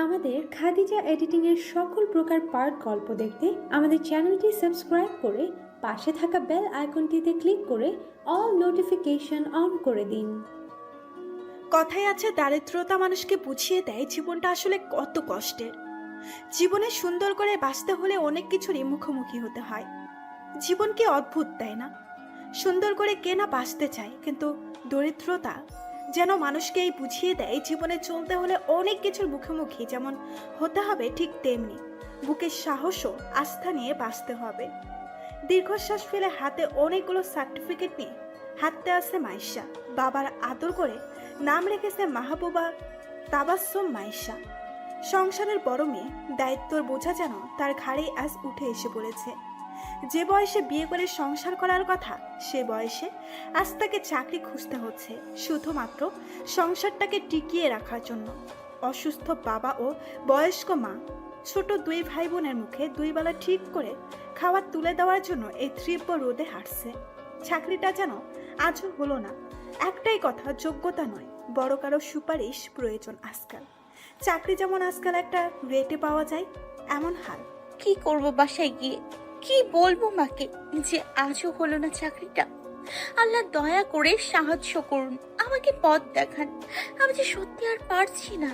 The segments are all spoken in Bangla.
আমাদের খাদিজা এডিটিংয়ের সকল প্রকার পার্ট গল্প দেখতে আমাদের চ্যানেলটি সাবস্ক্রাইব করে পাশে থাকা বেল আইকনটিতে ক্লিক করে অল নোটিফিকেশন অন করে দিন। কথায় আছে, দারিদ্রতা মানুষকে বুঝিয়ে দেয় জীবনটা আসলে কত কষ্টের। জীবনে সুন্দর করে বাঁচতে হলে অনেক কিছুরই মুখোমুখি হতে হয়। জীবন কি অদ্ভুত, তাই না? সুন্দর করে কে না বাঁচতে চায়, কিন্তু দরিদ্রতা যেন মানুষকে এই বুঝিয়ে দেয় জীবনে চলতে হলে অনেক কিছুর মুখোমুখি যেমন হতে হবে, ঠিক তেমনি বুকের সাহস ও আস্থা নিয়ে বাঁচতে হবে। দীর্ঘশ্বাস ফেলে হাতে অনেকগুলো সার্টিফিকেট নিয়ে হাঁটতে আসে মাইশা। বাবার আদর করে নাম রেখেছে মাহবুবা তাবাসসুম মাইশা। সংসারের বড় মেয়ে, দায়িত্বর বোঝা যেন তার ঘাড়ে আজ উঠে এসে পড়েছে। যে বয়সে বিয়ে করে সংসার করার কথা, সে বয়সে আজ তাকে চাকরি খুঁজতে হচ্ছে শুধুমাত্র সংসারটাকে টিকিয়ে রাখার জন্য। অসুস্থ বাবা ও বয়স্ক মা, ছোট দুই ভাই বোনের মুখে দুই বেলা ঠিক করে খাবার তুলে দেওয়ার জন্য এই তীব্র রোদে হাঁটছে। চাকরিটা যেন আজও হলো না। একটাই কথা, যোগ্যতা নয়, বড় কারো সুপারিশ প্রয়োজন আজকাল। চাকরি যেমন আজকাল একটা রেটে পাওয়া যায়, এমন হাল। কি করব বাসায় গিয়ে? কি বলবো মাকে যে আজও হলো না চাকরিটা? আল্লাহ দয়া করে সাহায্য করুন, আমাকে পথ দেখান। আমি যে সত্যি আর পারছি না।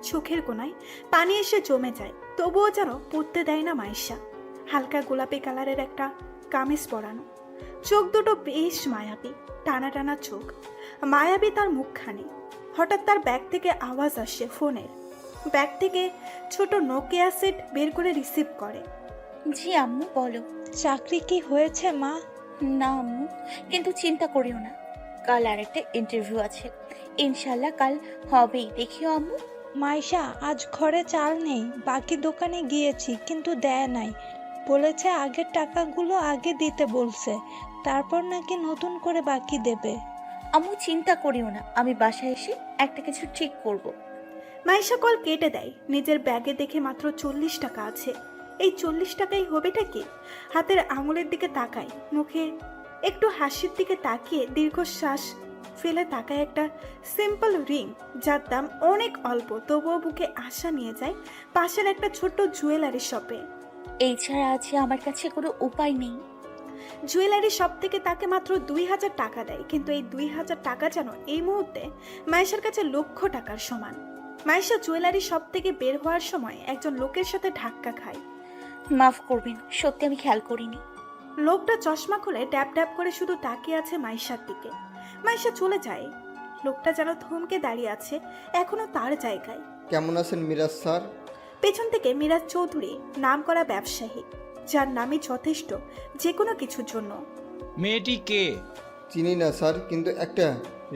চোখের কোনায় পানি এসে জমে যায়, তবুও যেন পড়তে দেয় না মাইশা। হালকা গোলাপি কালারের একটা কামিজ পরানো, চোখ দুটো বেশ মায়াবী, টানা টানা চোখ। মায়াবী তার মুখখানি। হঠাৎ তার ব্যাগ থেকে আওয়াজ আসে ফোনের। ব্যাগ থেকে ছোট নোকিয়া সেট বের করে রিসিভ করে। জি আম্মু, বলো। চাকরি কি হয়েছে মা? না আম্মু, কিন্তু চিন্তা করিও না, কাল আর একটা ইন্টারভিউ আছে, ইনশাল্লাহ কাল হবেই, দেখিও আম্মু। মাইশা, আজ ঘরে চাল নেই। বাকি দোকানে গিয়েছি কিন্তু দেয় নাই। বলেছে আগের টাকাগুলো আগে দিতে বলছে, তারপর নাকি নতুন করে বাকি দেবে। আম্মু চিন্তা করিও না, আমি বাসায় এসে একটা কিছু ঠিক করব। মাইশা কল কেটে দেয়। নিজের ব্যাগে দেখে মাত্র 40 টাকা আছে। এই 40 টাকাই হবেটা কি? হাতের আঙুলের দিকে তাকায়, মুখে একটু হাসির দিকে তাকিয়ে দীর্ঘশ্বাস ফেলে তাকায় একটা সিম্পল রিং, যার দাম অনেক অল্প, তবুও বুকে আশা নিয়ে যায় পাশের একটা ছোট্ট জুয়েলারি শপে। এই ছাড়া আছে আমার কাছে কোনো উপায় নেই। জুয়েলারি শপ থেকে তাকে মাত্র 2000 টাকা দেয়, কিন্তু এই 2000 টাকা যেন এই মুহূর্তে মাইশার কাছে লক্ষ টাকার সমান। মাইশা জুয়েলারি শপ থেকে বের হওয়ার সময় একজন লোকের সাথে ধাক্কা খায়। মাফ করবেন, সত্যি আমি খেয়াল করিনি। লোকটা চশমা খুলে ট্যাপ ট্যাপ করে শুধু তাকিয়ে আছে মাইশার দিকে। মাইশা চলে যায়। লোকটা যেন থমকে দাঁড়িয়ে আছে এখনো তার জায়গায়। কেমন আছেন মিরাজ স্যার? পেছন থেকে মিরাজ চৌধুরী, নামকরা ব্যবসায়ী, যার নামই যথেষ্ট যে কোনো কিছুর জন্য। মেয়েটি কে? চিনি না স্যার, কিন্তু একটা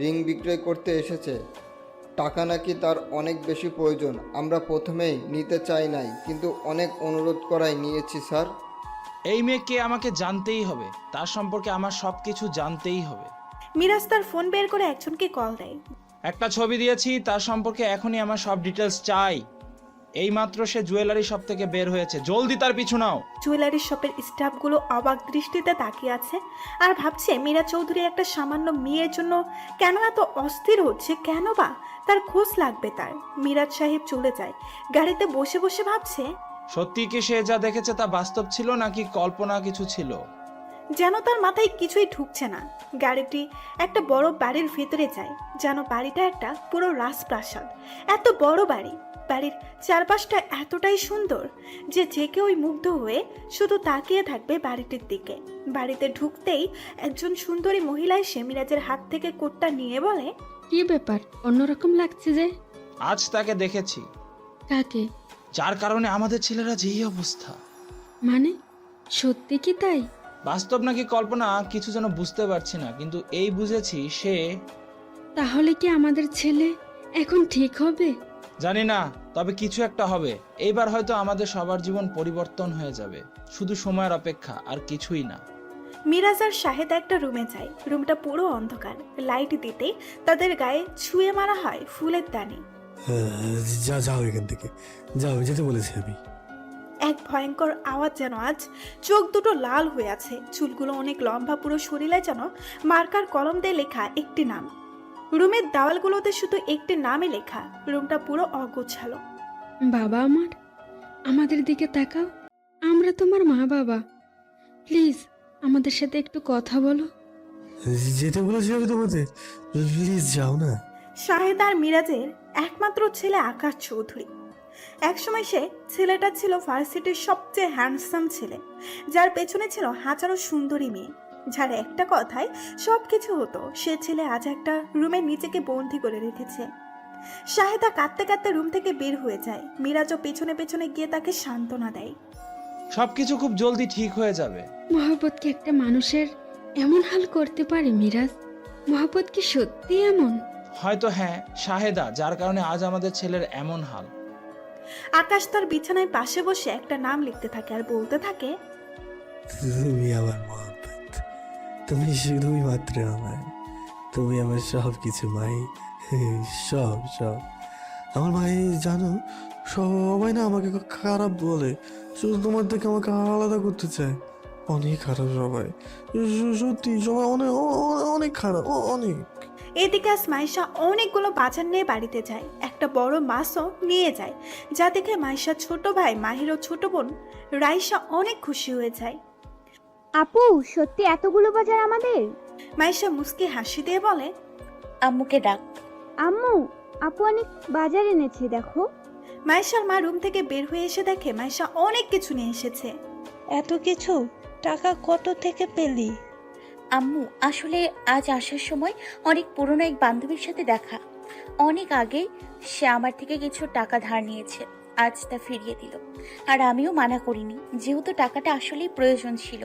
রিং বিক্রয় করতে এসেছে। টাকা নাকি তার অনেক বেশি প্রয়োজন। আমরা প্রথমেই নিতে চাই নাই, কিন্তু অনেক অনুরোধ করাই নিয়েছি স্যার। এই মেয়েকে আমাকে জানতেই হবে, তার সম্পর্কে আমার সব কিছু জানতেই হবে। মিরাজ তার ফোন বের করে একজনকে কল দেয়। একটা ছবি দিয়েছি, তার সম্পর্কে এখনই আমার সব ডিটেলস চাই। এইমাত্র সে জুয়েলারি শপ থেকে বের হয়েছে, জলদি তার পিছু নাও। জুয়েলারি শপের স্টাফগুলো অবাক দৃষ্টিতে তাকিয়ে আছে আর ভাবছে মীরা চৌধুরী একটা সামান্য মেয়ের জন্য কেন এত অস্থির হচ্ছে, কেন বা তার খোঁজ লাগবে তার। মিরাজ সাহেব চলে যায়। গাড়িতে বসে বসে ভাবছে, সত্যি কি সে যা দেখেছে তা বাস্তব ছিল নাকি কল্পনা কিছু ছিল? যেন তার মাথায় কিছুই ঢুকছে না। গাড়িটি একটা বড় বাড়ির ভেতরে যায়, যেন বাড়িটা একটা পুরো রাজপ্রাসাদ। এত বড় বাড়ি, বাড়ির চারপাশটা এতটাই সুন্দর যে যে কেউ মুগ্ধ হয়ে শুধু তাকিয়ে থাকবে বাড়িটির দিকে। বাড়িতে ঢুকতেই একজন সুন্দরী মহিলা এসে মিরাজের হাত থেকে কোটটা নিয়ে বলে, কি ব্যাপার, অন্যরকম লাগছে যে? আজ তাকে দেখেছি, কাকে? যার কারণে আমাদের ছেলেরা যেই অবস্থা। মানে সত্যি কি তাই? বাস্তব নাকি কল্পনা কিছু যেন বুঝতে পারছি না, কিন্তু এই বুঝেছি সে। তাহলে কি আমাদের ছেলে এখন ঠিক হবে? জানি না, তবে কিছু একটা হবে। এইবার হয়তো আমাদের সবার জীবন পরিবর্তন হয়ে যাবে। শুধু সময়ের অপেক্ষা, আর কিছুই না। মিরাজ আর শাহেদ একটা রুমে যায়। রুমটা পুরো অন্ধকার। লাইট দিতে তাদের গায়ে ছুঁয়ে মারা হয় ফুলের দানি। যাও এখান থেকে, যাও, যেতে বলেছি আমি। এক ভয়ঙ্কর আওয়াজ যেন আজ। চোখ দুটো লাল হয়ে আছে, চুলগুলো অনেক লম্বা, পুরো শরীরে যেন মার্কার কলম দিয়ে লেখা একটি নাম। রুমের দেওয়ালগুলোতে শুধু একটি নামে লেখা। রুমটা পুরো অগোছালো। বাবা আমার, আমাদের দিকে তাকাও, আমরা তোমার মা বাবা। প্লিজ আমাদের সাথে একটু কথা বলো। যেতে বলেছি আমি তোমাদের, প্লিজ যাও না। শাহেদ আর মিরাজের একমাত্র ছেলে আকাশ চৌধুরী। একসময় সে ছেলেটা ছিল ভার্সিটির সবচেয়ে হ্যান্ডসাম ছেলে, যার পেছনে ছিল হাজারো সুন্দরী মেয়ে, যার একটা কথায় সবকিছু হতো। সে ছেলে আজ একটা রুমে নিজেকে বন্দি করে রেখেছে। শাহেদা কাঁদতে কাঁদতে রুম থেকে বের হয়ে যায়। মিরাজও পেছনে পেছনে গিয়ে তাকে সান্ত্বনা দেয়। সবকিছু খুব জলদি ঠিক হয়ে যাবে। মহব্বত কি একটা মানুষের এমন হাল করতে পারে মিরাজ? মহব্বত কি সত্যি এমন? হয়তো হ্যাঁ শাহেদা, যার কারণে আজ আমাদের ছেলের এমন হাল। আকাশ তার বিছানায় পাশে বসে একটা নাম লিখতে থাকে আর বলতে থাকে, তুমি আমার মহব্বত, তুমি শুধুই মাত্র আমার, তুমি আমার সব কিছু মাই, সব সব। আমার মাই জানো, সবাই না আমাকে খুব খারাপ বলে, শুধু তোমার থেকে আমাকে আলাদা করতে চায়। অনেক খারাপ সবাই, সত্যি সবাই অনেক অনেক খারাপ, অনেক। এদিকে আজ মাইশা অনেকগুলো বাজার নিয়ে বাড়িতে যায়, একটা বড় মাছও নিয়ে যায়, যা দেখে মাইশার ছোট ভাই মাহির ও ছোট বোন রাইসা অনেক খুশি হয়ে যায়। আপু, সত্যি এতগুলো বাজার আমাদের? মাইশা মুস্কি হাসি দিয়ে বলে, আম্মুকে ডাক। আম্মু, আপু অনেক বাজার এনেছে দেখো। মাইশার মা রুম থেকে বের হয়ে এসে দেখে মাইশা অনেক কিছু নিয়ে এসেছে। এত কিছু টাকা কত থেকে পেলি? আম্মু, আসলে আজ আসার সময় অনেক পুরনো এক বান্ধবীর সাথে দেখা। অনেক আগে সে আমার থেকে কিছু টাকা ধার নিয়েছে, আজ তা ফিরিয়ে দিল। আর আমিও মানা করিনি, যেহেতু টাকাটা আসলেই প্রয়োজন ছিল।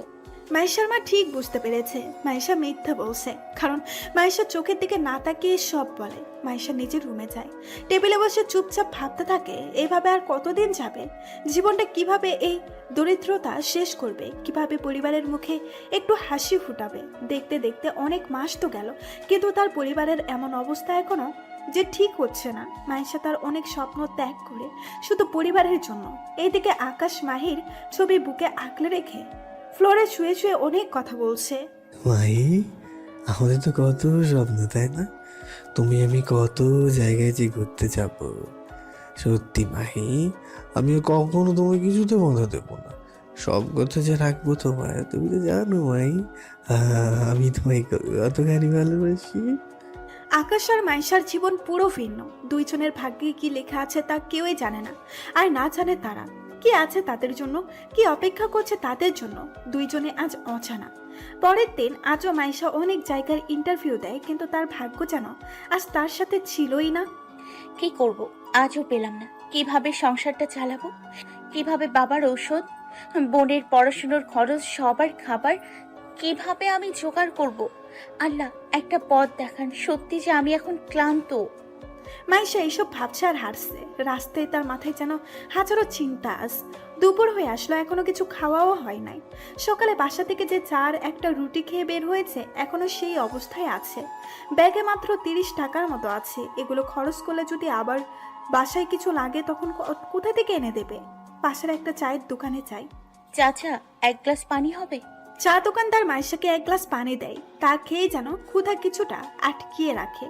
মাইশার মা ঠিক বুঝতে পেরেছে মাইশা মিথ্যা বলছে, কারণ মাইশা চোখের দিকে না তাকিয়ে সব বলে। মাইশা নিজের রুমে যায়, টেবিলে বসে চুপচাপ ভাবতে থাকে এভাবে আর কতদিন যাবে, জীবনটা কিভাবে এই দরিদ্রতা শেষ করবে, কিভাবে পরিবারের মুখে একটু হাসি ফুটাবে। দেখতে দেখতে অনেক মাস তো গেল, কিন্তু তার পরিবারের এমন অবস্থা এখনো যে ঠিক হচ্ছে না। মাইশা তার অনেক স্বপ্ন ত্যাগ করে শুধু পরিবারের জন্য। এইদিকে আকাশ মাহির ছবি বুকে আঁকলে রেখে ফ্লোরে শুয়ে শুয়ে অনেক কথা বলছে। মাই, আমাদের তো কত স্বপ্ন, তাই না? তুমি আমি কত জায়গায় যে ঘুরতে যাব। সত্যি মাহি, আমিও কখনো তোমায় কিছুতে বাধা দেবো না, সব কথা যে রাখবো তোমার, তুমি তো জানো মাই, আমি তোমায় কতখানি ভালোবাসি। আকাশ আর মাইশার জীবন পুরো ভিন্ন। দুইজনের ভাগ্যে কি লেখা আছে তা কেউই জানে না, আর না জানে তারা কি আছে তাদের জন্য, কি অপেক্ষা করছে তাদের জন্য। দুইজনে আজ অজানা। পরের দিন আজও মাইশা অনেক জায়গার ইন্টারভিউ দেয়, কিন্তু তার ভাগ্য যেন আজ তার সাথে ছিলই না। কি করব, আজও পেলাম না। কিভাবে সংসারটা চালাবো, কিভাবে বাবার ঔষধ, বোনের পড়াশুনোর খরচ, সবার খাবার কিভাবে আমি জোগাড় করব? আল্লাহ, একটা পথ দেখান। সত্যি যে আমি এখন ক্লান্ত। মাইশা এইসব ভাবছে আর হারছে। রাস্তায় তার মাথায় যেন হাজারো চিন্তা। আজ দুপুর হয়ে আসলো, এখনো কিছু খাওয়াও হয় নাই। সকালে বাসা থেকে যে চার একটা রুটি খেয়ে বের হয়েছে, এখনো সেই অবস্থায় আছে। ব্যাগে মাত্র 30 টাকার মতো আছে। এগুলো খরচ করলে যদি আবার বাসায় কিছু লাগে তখন কোথা থেকে এনে দেবে? পাশের একটা চায়ের দোকানে যাই। চাচা, এক গ্লাস পানি হবে? চা দোকানদার মাইশাকে এক গ্লাস পানি দেয়। তা খেয়ে যেন ক্ষুধা কিছুটা আটকিয়ে রাখে।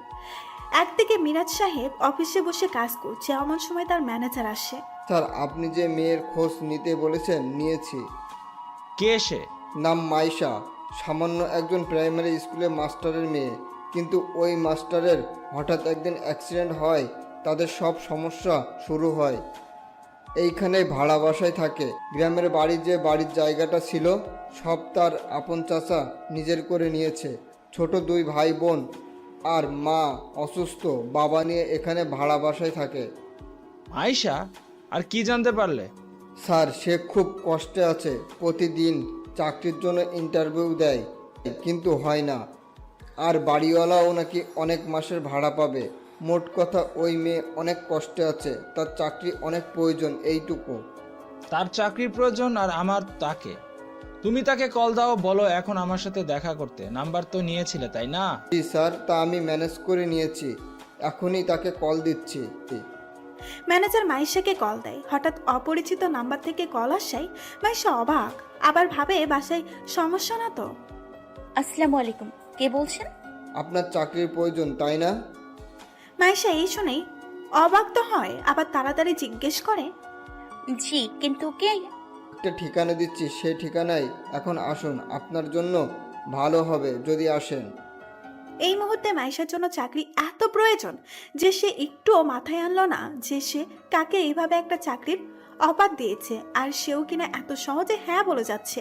একদিকে মিরাজ সাহেব অফিসে বসে কাজ করছে, এমন সময় তার ম্যানেজার আসে। স্যার, আপনি যে মেয়ের খোঁজ নিতে বলেছেন নিয়েছি। কে সে? নাম মাইশা, সামান্য একজন প্রাইমারি স্কুলের মাস্টারের মেয়ে। কিন্তু ওই মাস্টারের হঠাৎ একদিন অ্যাক্সিডেন্ট হয়, তাদের সব সমস্যা শুরু হয়। এইখানেই ভাড়া বাসায় থাকে। গ্রামের বাড়ির যে বাড়ির জায়গাটা ছিল সব তার আপন চাচা নিজের করে নিয়েছে। ছোট 2 ভাই বোন আর মা অসুস্থ, বাবা নিয়ে এখানে ভাড়া বাসায় থাকে। আয়শা, আর কি জানতে পারলে? স্যার, সে খুব কষ্টে আছে। প্রতিদিন চাকরির জন্য ইন্টারভিউ দেয়, কিন্তু হয় না। আর বাড়িওয়ালাও নাকি অনেক মাসের ভাড়া পাবে। মোট কথা ওই মেয়ে অনেক কষ্টে আছে, তার চাকরি অনেক প্রয়োজন, এইটুকু। তার চাকরির প্রয়োজন আর আমার তাকে। তুমি তাকে কল দাও, বলো এখন আমার সাথে দেখা করতে। নাম্বার তো নিয়েছিলে, তাই না? জি স্যার, তা আমি ম্যানেজ করে নিয়েছি, এখনই তাকে কল দিচ্ছি। ম্যানেজার মাইশাকে কল দেয়। হঠাৎ অপরিচিত নাম্বার থেকে কল আসায় মাইশা অবাক, আবার ভাবে বাসায় সমস্যা না তো। আসসালামু আলাইকুম, কে বলছেন? আপনার চাকরির প্রয়োজন, তাই না? মাইশা এই শুনেই অবাক তো হয়, আবার তাড়াতাড়ি জিজ্ঞেস করে, জি কিন্তু কে? একটা ঠিকানা দিচ্ছি, সেই ঠিকানায় এখন আসুন, আপনার জন্য ভালো হবে যদি আসেন। এই মুহূর্তে মাইশার জন্য চাকরি এত প্রয়োজন যে সে একটুও মাথায় আনলো না যে সে কাকে এইভাবে একটা চাকরির অফার দিয়েছে, আর সেও কিনা এত সহজে হ্যাঁ বলে যাচ্ছে।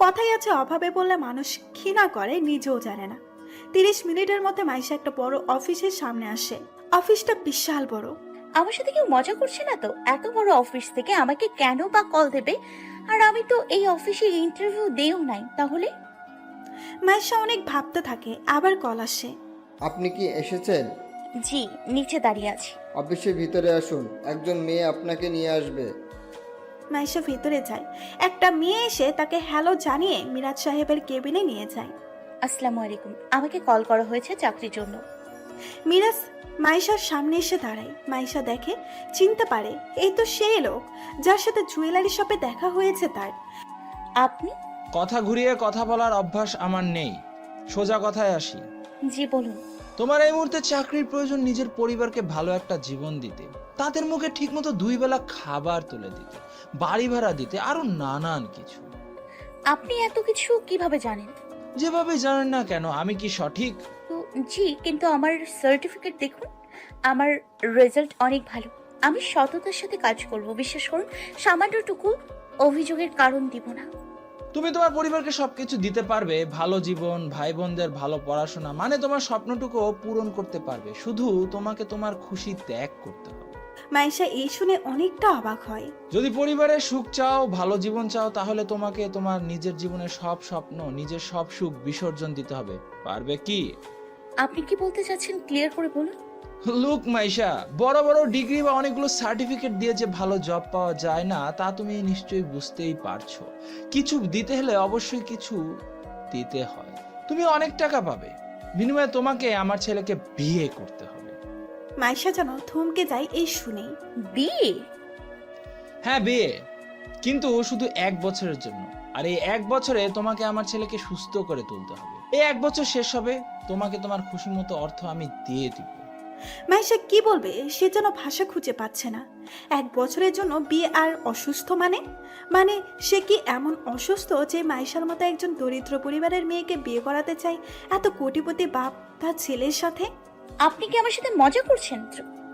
কথাই আছে, অভাবে বললে মানুষ ঘৃণা করে, নিজেও জানে না। 30 মিনিটের মধ্যে মাইশা একটা বড় অফিসের সামনে আসে। অফিসটা বিশাল বড়। আমার সাথে কেউ মজা করছে না তো? এত বড় অফিস থেকে আমাকে কেন বা কল দেবে? আর আমি তো এই অফিসে ইন্টারভিউ দেও নাই। তাহলে মাইশা অনেক ভাবতে থাকে, আবার কল আসে। আপনি কি এসেছেন? জি, নিচে দাঁড়িয়ে আছি। অফিসের ভিতরে আসুন, একজন মেয়ে আপনাকে নিয়ে আসবে। মাইশা ভিতরে যায়। একটা মেয়ে এসে তাকে হ্যালো জানিয়ে মিরাজ সাহেবের কেবিনে নিয়ে যায়। আসসালামু আলাইকুম, আমাকে কল করা হয়েছে চাকরির জন্য। মিরাজ মাইশার সামনে এসে দাঁড়ায়। মাইশা দেখে, চিনতে পারে, এই তো সেই লোক যার সাথে জুয়েলারি শপে দেখা হয়েছে তার। আপনি? কথা ঘুরিয়ে কথা বলার অভ্যাস আমার নেই, সোজা কথায় আসি। জি বলুন। তোমার এই মুহূর্তে চাকরির প্রয়োজন নিজের পরিবারকে ভালো একটা জীবন দিতে, তাদের মুখে ঠিকমতো 2 বেলা খাবার তুলে দিতে, বাড়ি ভাড়া দিতে, আরো নানান কিছু। আপনি এত কিছু কিভাবে জানেন? যেভাবে জানেন না কেন, আমি কি সঠিক? তো জি, কিন্তু আমার সার্টিফিকেট দেখুন, আমার রেজাল্ট অনেক ভালো। আমি সততার সাথে কাজ করব, বিশ্বাস করুন। সামান্যটুকু অভিযোগের কারণ দিব না। তুমি তোমার পরিবারকে সবকিছু দিতে পারবে, ভালো জীবন, ভাই বোনদের ভালো পড়াশোনা, মানে তোমার স্বপ্নটুকু পূরণ করতে পারবে, শুধু তোমাকে তোমার খুশি ত্যাগ করতে হবে। মাইশা এই শুনে অনেকটা অবাক হয়। যদি পরিবারের সুখ চাও, ভালো জীবন চাও, তাহলে তোমাকে তোমার নিজের জীবনের সব স্বপ্ন, নিজের সব সুখ বিসর্জন দিতে হবে। পারবে কি? আপনি কি বলতে চাচ্ছেন ক্লিয়ার করে বলুন। লুক মাইশা, বড় বড় ডিগ্রি বা অনেকগুলো সার্টিফিকেট দিয়ে যে ভালো জব পাওয়া যায় না, তা তুমি নিশ্চয়ই বুঝতেই পারছো। কিছু দিতে হলে অবশ্যই কিছু দিতে হয়। তুমি অনেক টাকা পাবে, বিনিময়ে তোমাকে আমার ছেলেকে বিয়ে করতে হবে। মাইশা যেন থমকে যায় এই শুনেই। বিয়ে? হ্যাঁ বিয়ে, কিন্তু শুধু 1 বছরের জন্য। আর এই 1 বছরে তোমাকে আমার ছেলেকে সুস্থ করে তুলতে হবে। এই 1 বছর শেষ হবে, তোমাকে তোমার খুশি মতো অর্থ আমি দিয়ে দিব। মাইশা কি বলবে, সে যেন ভাষা খুঁজে পাচ্ছে না। 1 বছরের জন্য বিয়ে, আর অসুস্থ মানে সে কি এমন অসুস্থ যে মাইশার মতো একজন দরিদ্র পরিবারের মেয়েকে বিয়ে করাতে চায় এত কোটিপতি বাপ তার ছেলের সাথে? আপনি কি আমার সাথে মজা করছেন?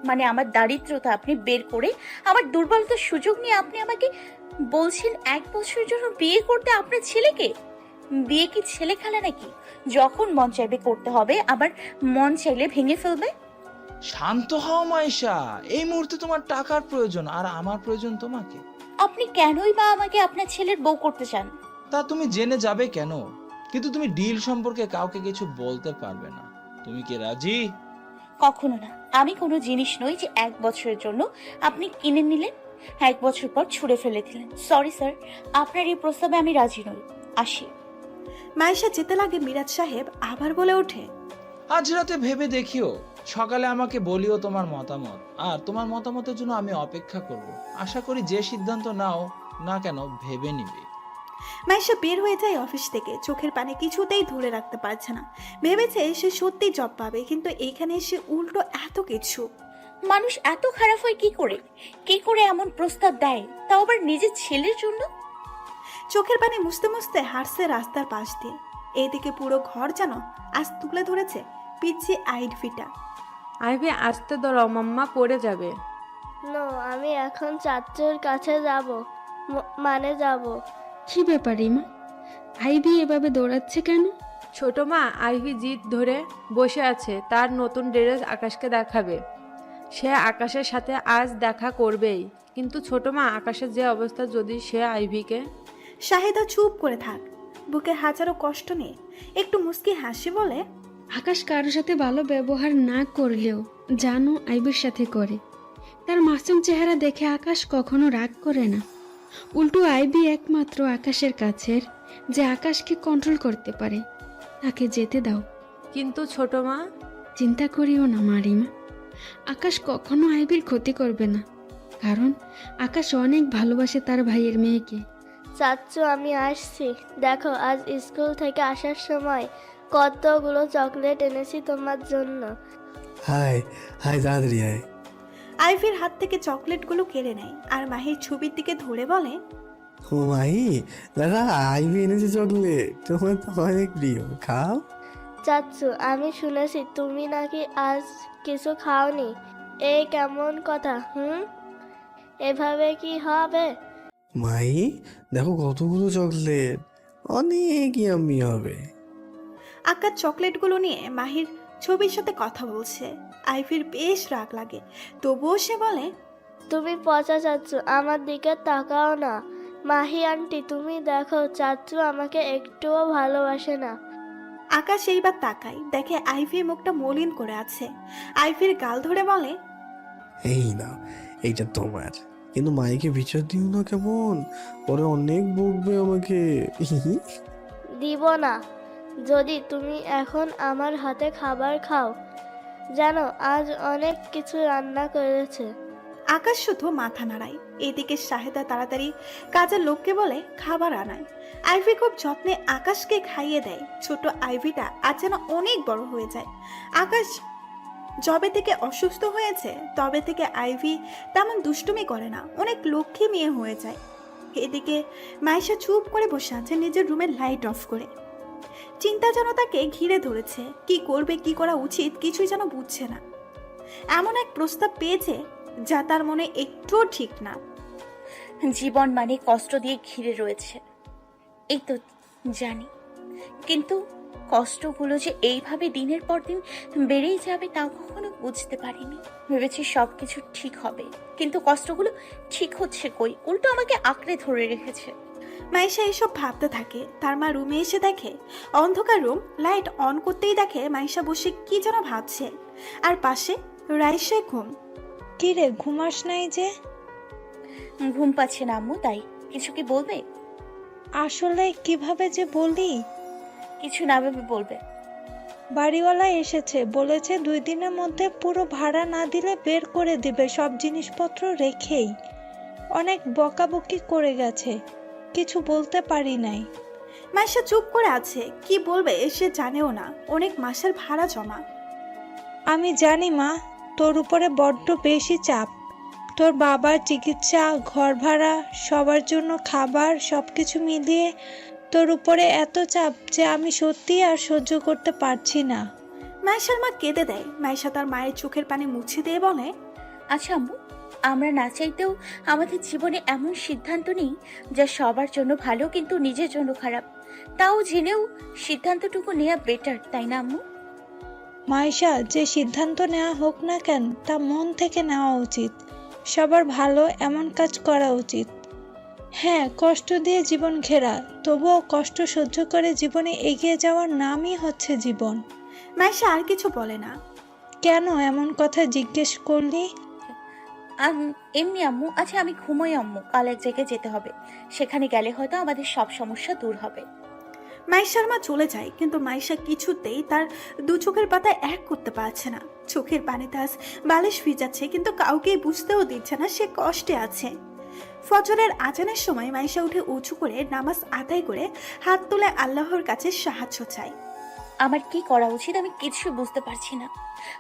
মানে আমার দারিদ্রতা আপনি বের করে, আমার দুর্বলতার সুযোগ নিয়ে আপনি আমাকে বলছেন 1 বছরের জন্য বিয়ে করতে আপনার ছেলেকে? বিয়ে কি ছেলে খেলা নাকি? যখন মন চাইবে করতে হবে, আবার মন চাইলে ভেঙে ফেলবে। শান্ত হও মাইশা, এই মুহূর্তে তোমার টাকার প্রয়োজন, আর আমার প্রয়োজন তোমাকে। আপনি কেনই বা আমাকে আপনার ছেলের বউ করতে চান? তা তুমি জেনে যাবে কেন? কিন্তু তুমি ডিল সম্পর্কে কাউকে কিছু বলতে পারবে না। তুমি কি রাজি? কখনো না। আমি কোনো জিনিস নই যে 1 বছরের জন্য আপনি কিনে নিলেন, 1 বছর পর ছুঁড়ে ফেলে দিলেন। সরি স্যার, আপনার এই প্রস্তাবে আমি রাজি নই। আসি। মাইশা যেতে লাগে, মিরাজ সাহেব আবার বলে ওঠে, আজ রাতে ভেবে দেখিও, সকালে আমাকে বলিও তোমার মতামত, আর তোমার মতামতের জন্য আমি অপেক্ষা করব। আশা করি যে সিদ্ধান্ত নাও না কেন ভেবে নিবে। মাইশা বের হয়ে যায় অফিস থেকে। চোখের পানি কিছুতেই ধরে রাখতে পারছে না। ভেবেছে সে সত্যি জব পাবে, কিন্তু এইখানে এসে উল্টো এত কিছু। মানুষ এত খারাপ হয় কি করে? কি করে এমন প্রস্তাব দেয়, তাও আবার নিজের ছেলের জন্য? চোখের পানি মুছতে মুছতে হাঁটছে রাস্তার পাশ দিয়ে। এইদিকে পুরো ঘর যেন আজ তুলে ধরেছে পিচ্ছি আইডভিটা। আইভি আসতে ধরো, মাম্মা পড়ে যাবে। নো, আমি এখন চাচুর কাছে যাব, মানে যাব। কি ব্যাপার রিমা, আইভি এভাবে দৌড়াচ্ছে কেন? ছোট মা, আইভি জিদ ধরে বসে আছে, তার নতুন ড্রেস আকাশকে দেখাবে। সে আকাশের সাথে আজ দেখা করবেই। কিন্তু ছোট মা, আকাশের যে অবস্থা, যদি সে আইভিকে... শাহেদা চুপ করে থাক, বুকে হাজারো কষ্ট নিয়ে একটু মুস্কি হাসি বলে, আকাশ কারোর সাথে ভালো ব্যবহার না করলেও জানো আইবির সাথে করে। তার মাসুম চেহারা দেখে আকাশ কখনো রাগ করে না। উল্টো আইবি একমাত্র আকাশের কাছের যে আকাশকে কন্ট্রোল করতে পারে। তাকে যেতে দাও। কিন্তু ছোট মা... চিন্তা করিও না মারিমা, আকাশ কখনো আইবির ক্ষতি করবে না, কারণ আকাশ অনেক ভালোবাসে তার ভাইয়ের মেয়েকে। চাচু, আমি আসছি। দেখো, আজ স্কুল থেকে আসার সময় কতগুলো চকলেট এনেছি তোমার জন্য। হাই হাই, তাড়াতাড়ি আয়। আইভির হাত থেকে চকলেটগুলো কেড়ে নেয় আর মাহির ছবির দিকে ধরে বলে, ও মাই, দাদা আইভি এনেছে চকলেট, তোমার তো অনেক প্রিয়, খাও। চাচ্চু, আমি শুনেছি তুমি নাকি আজ কিছু খাওনি। এই কেমন কথা? এভাবে কি হবে? মাই দেখো কতগুলো চকলেট, অনেক ইয়াম্মি হবে। আকাশ চকলেটগুলো নিয়ে মাহির ছবির সাথে কথা বলছে। আইভির বেশ রাগ লাগে, তবুও সে বলে, তুমি পচা চাচ্চু, আমার দিকে তাকাও না। মাহি আন্টি, তুমি দেখো চাচ্চু আমাকে একটুও ভালোবাসে না। আকাশ এইবার তাকায়, দেখে আইভির মুখটা মলিন করে আছে। আইভির গাল ধরে বলে, এই না, এইটা তোমার, কিন্তু মাইকে বিচার দিও না কেমন, পরে অনেক বকবে আমাকে। দিব না যদি তুমি এখন আমার হাতে খাবার খাও। জানো আজ অনেক কিছু রান্না করেছে। আকাশ শুধু মাথা নাড়ায়। এদিকে শাহেদা তাড়াতাড়ি কাজের লোককে বলে খাবার আনায়। আইভি খুব যত্নে আকাশকে খাইয়ে দেয়। ছোট আইভিটা আজ যেন অনেক বড় হয়ে যায়। আকাশ যবে থেকে অসুস্থ হয়েছে তবে থেকে আইভি তেমন দুষ্টুমি করে না, অনেক লক্ষ্মী মেয়ে হয়ে যায়। এদিকে মাইশা চুপ করে বসে আছে নিজের রুমের লাইট অফ করে। চিন্তা যেন তাকে ঘিরে ধরেছে, কি করবে, কি করা উচিত কিছুই যেন বুঝছে না। এমন এক প্রস্তাব পেয়েছে যা তার মনে একটুও ঠিক না। জীবন মানে কষ্ট দিয়ে ঘিরে রয়েছে, এই তো জানি, কিন্তু কষ্টগুলো যে এইভাবে দিনের পর দিন বেড়েই যাবে তাও কখনো বুঝতে পারিনি। ভেবেছি সবকিছু ঠিক হবে, কিন্তু কষ্টগুলো ঠিক হচ্ছে কই, উল্টো আমাকে আঁকড়ে ধরে রেখেছে। মাইশা এসব ভাবতে থাকে। তার মা রুমে এসে দেখে অন্ধকার রুম, লাইট অন করতেই দেখে মাইশা বসে কি যেন ভাবছে, আর পাশে রাইসে ঘুম। কি রে, ঘুমাস নাই যে? ঘুম পাচ্ছে না আম্মু, তাই। কিছু কি বলবে? আসলে কিভাবে যে বলি, কিছু না ভেবে বলবে। বাড়িওয়ালা এসেছে, বলেছে 2 দিনের মধ্যে পুরো ভাড়া না দিলে বের করে দিবে, সব জিনিসপত্র রেখেই। অনেক বকাবকি করে গেছে, কিছু বলতে পারি নাই। মাইশা চুপ করে আছে, কি বলবে সে জানেও না। অনেক মাসের ভাড়া জমা। আমি জানি মা, তোর উপরে বড্ড বেশি চাপ। তোর বাবার চিকিৎসা, ঘর ভাড়া, সবার জন্য খাবার, সবকিছু মিলিয়ে তোর উপরে এত চাপ যে আমি সত্যি আর সহ্য করতে পারছি না। মাইশার মা কেঁদে দেয়। মাইশা তার মায়ের চোখের পানি মুছে দিয়ে বলে, আচ্ছা আম্মু, আমরা না চাইতেও আমাদের জীবনে এমন সিদ্ধান্ত নিই যা সবার জন্য ভালো কিন্তু নিজের জন্য খারাপ, তাও জেনেও সিদ্ধান্তটুকু নেওয়া বেটার, তাই না আম্মু? মাইশা, যে সিদ্ধান্ত নেওয়া হোক না কেন তা মন থেকে নেওয়া উচিত। সবার ভালো এমন কাজ করা উচিত। হ্যাঁ, কষ্ট দিয়ে জীবন ঘেরা, তবুও কষ্ট সহ্য করে জীবনে এগিয়ে যাওয়ার নামই হচ্ছে জীবন। মাইশা আর কিছু বলে না। কেন এমন কথা জিজ্ঞেস করলি? এমনি আম্মু। আচ্ছা আমি ঘুমোই আম্মু, কাল এক জায়গায় যেতে হবে, সেখানে গেলে হয়তো আমাদের সব সমস্যা দূর হবে। মাইশার মা চলে যায়, কিন্তু মাইশা কিছুতেই তার 2 চোখের পাতা এক করতে পারছে না। চোখের পানিতে আজ বালিশ ভিজাচ্ছে, কিন্তু কাউকেই বুঝতেও দিচ্ছে না সে কষ্টে আছে। ফজরের আজানের সময় মাইশা উঠে উঁচু করে নামাজ আদায় করে হাত তুলে আল্লাহর কাছে সাহায্য চায়। আমার কি করা উচিত আমি কিছু বুঝতে পারছি না,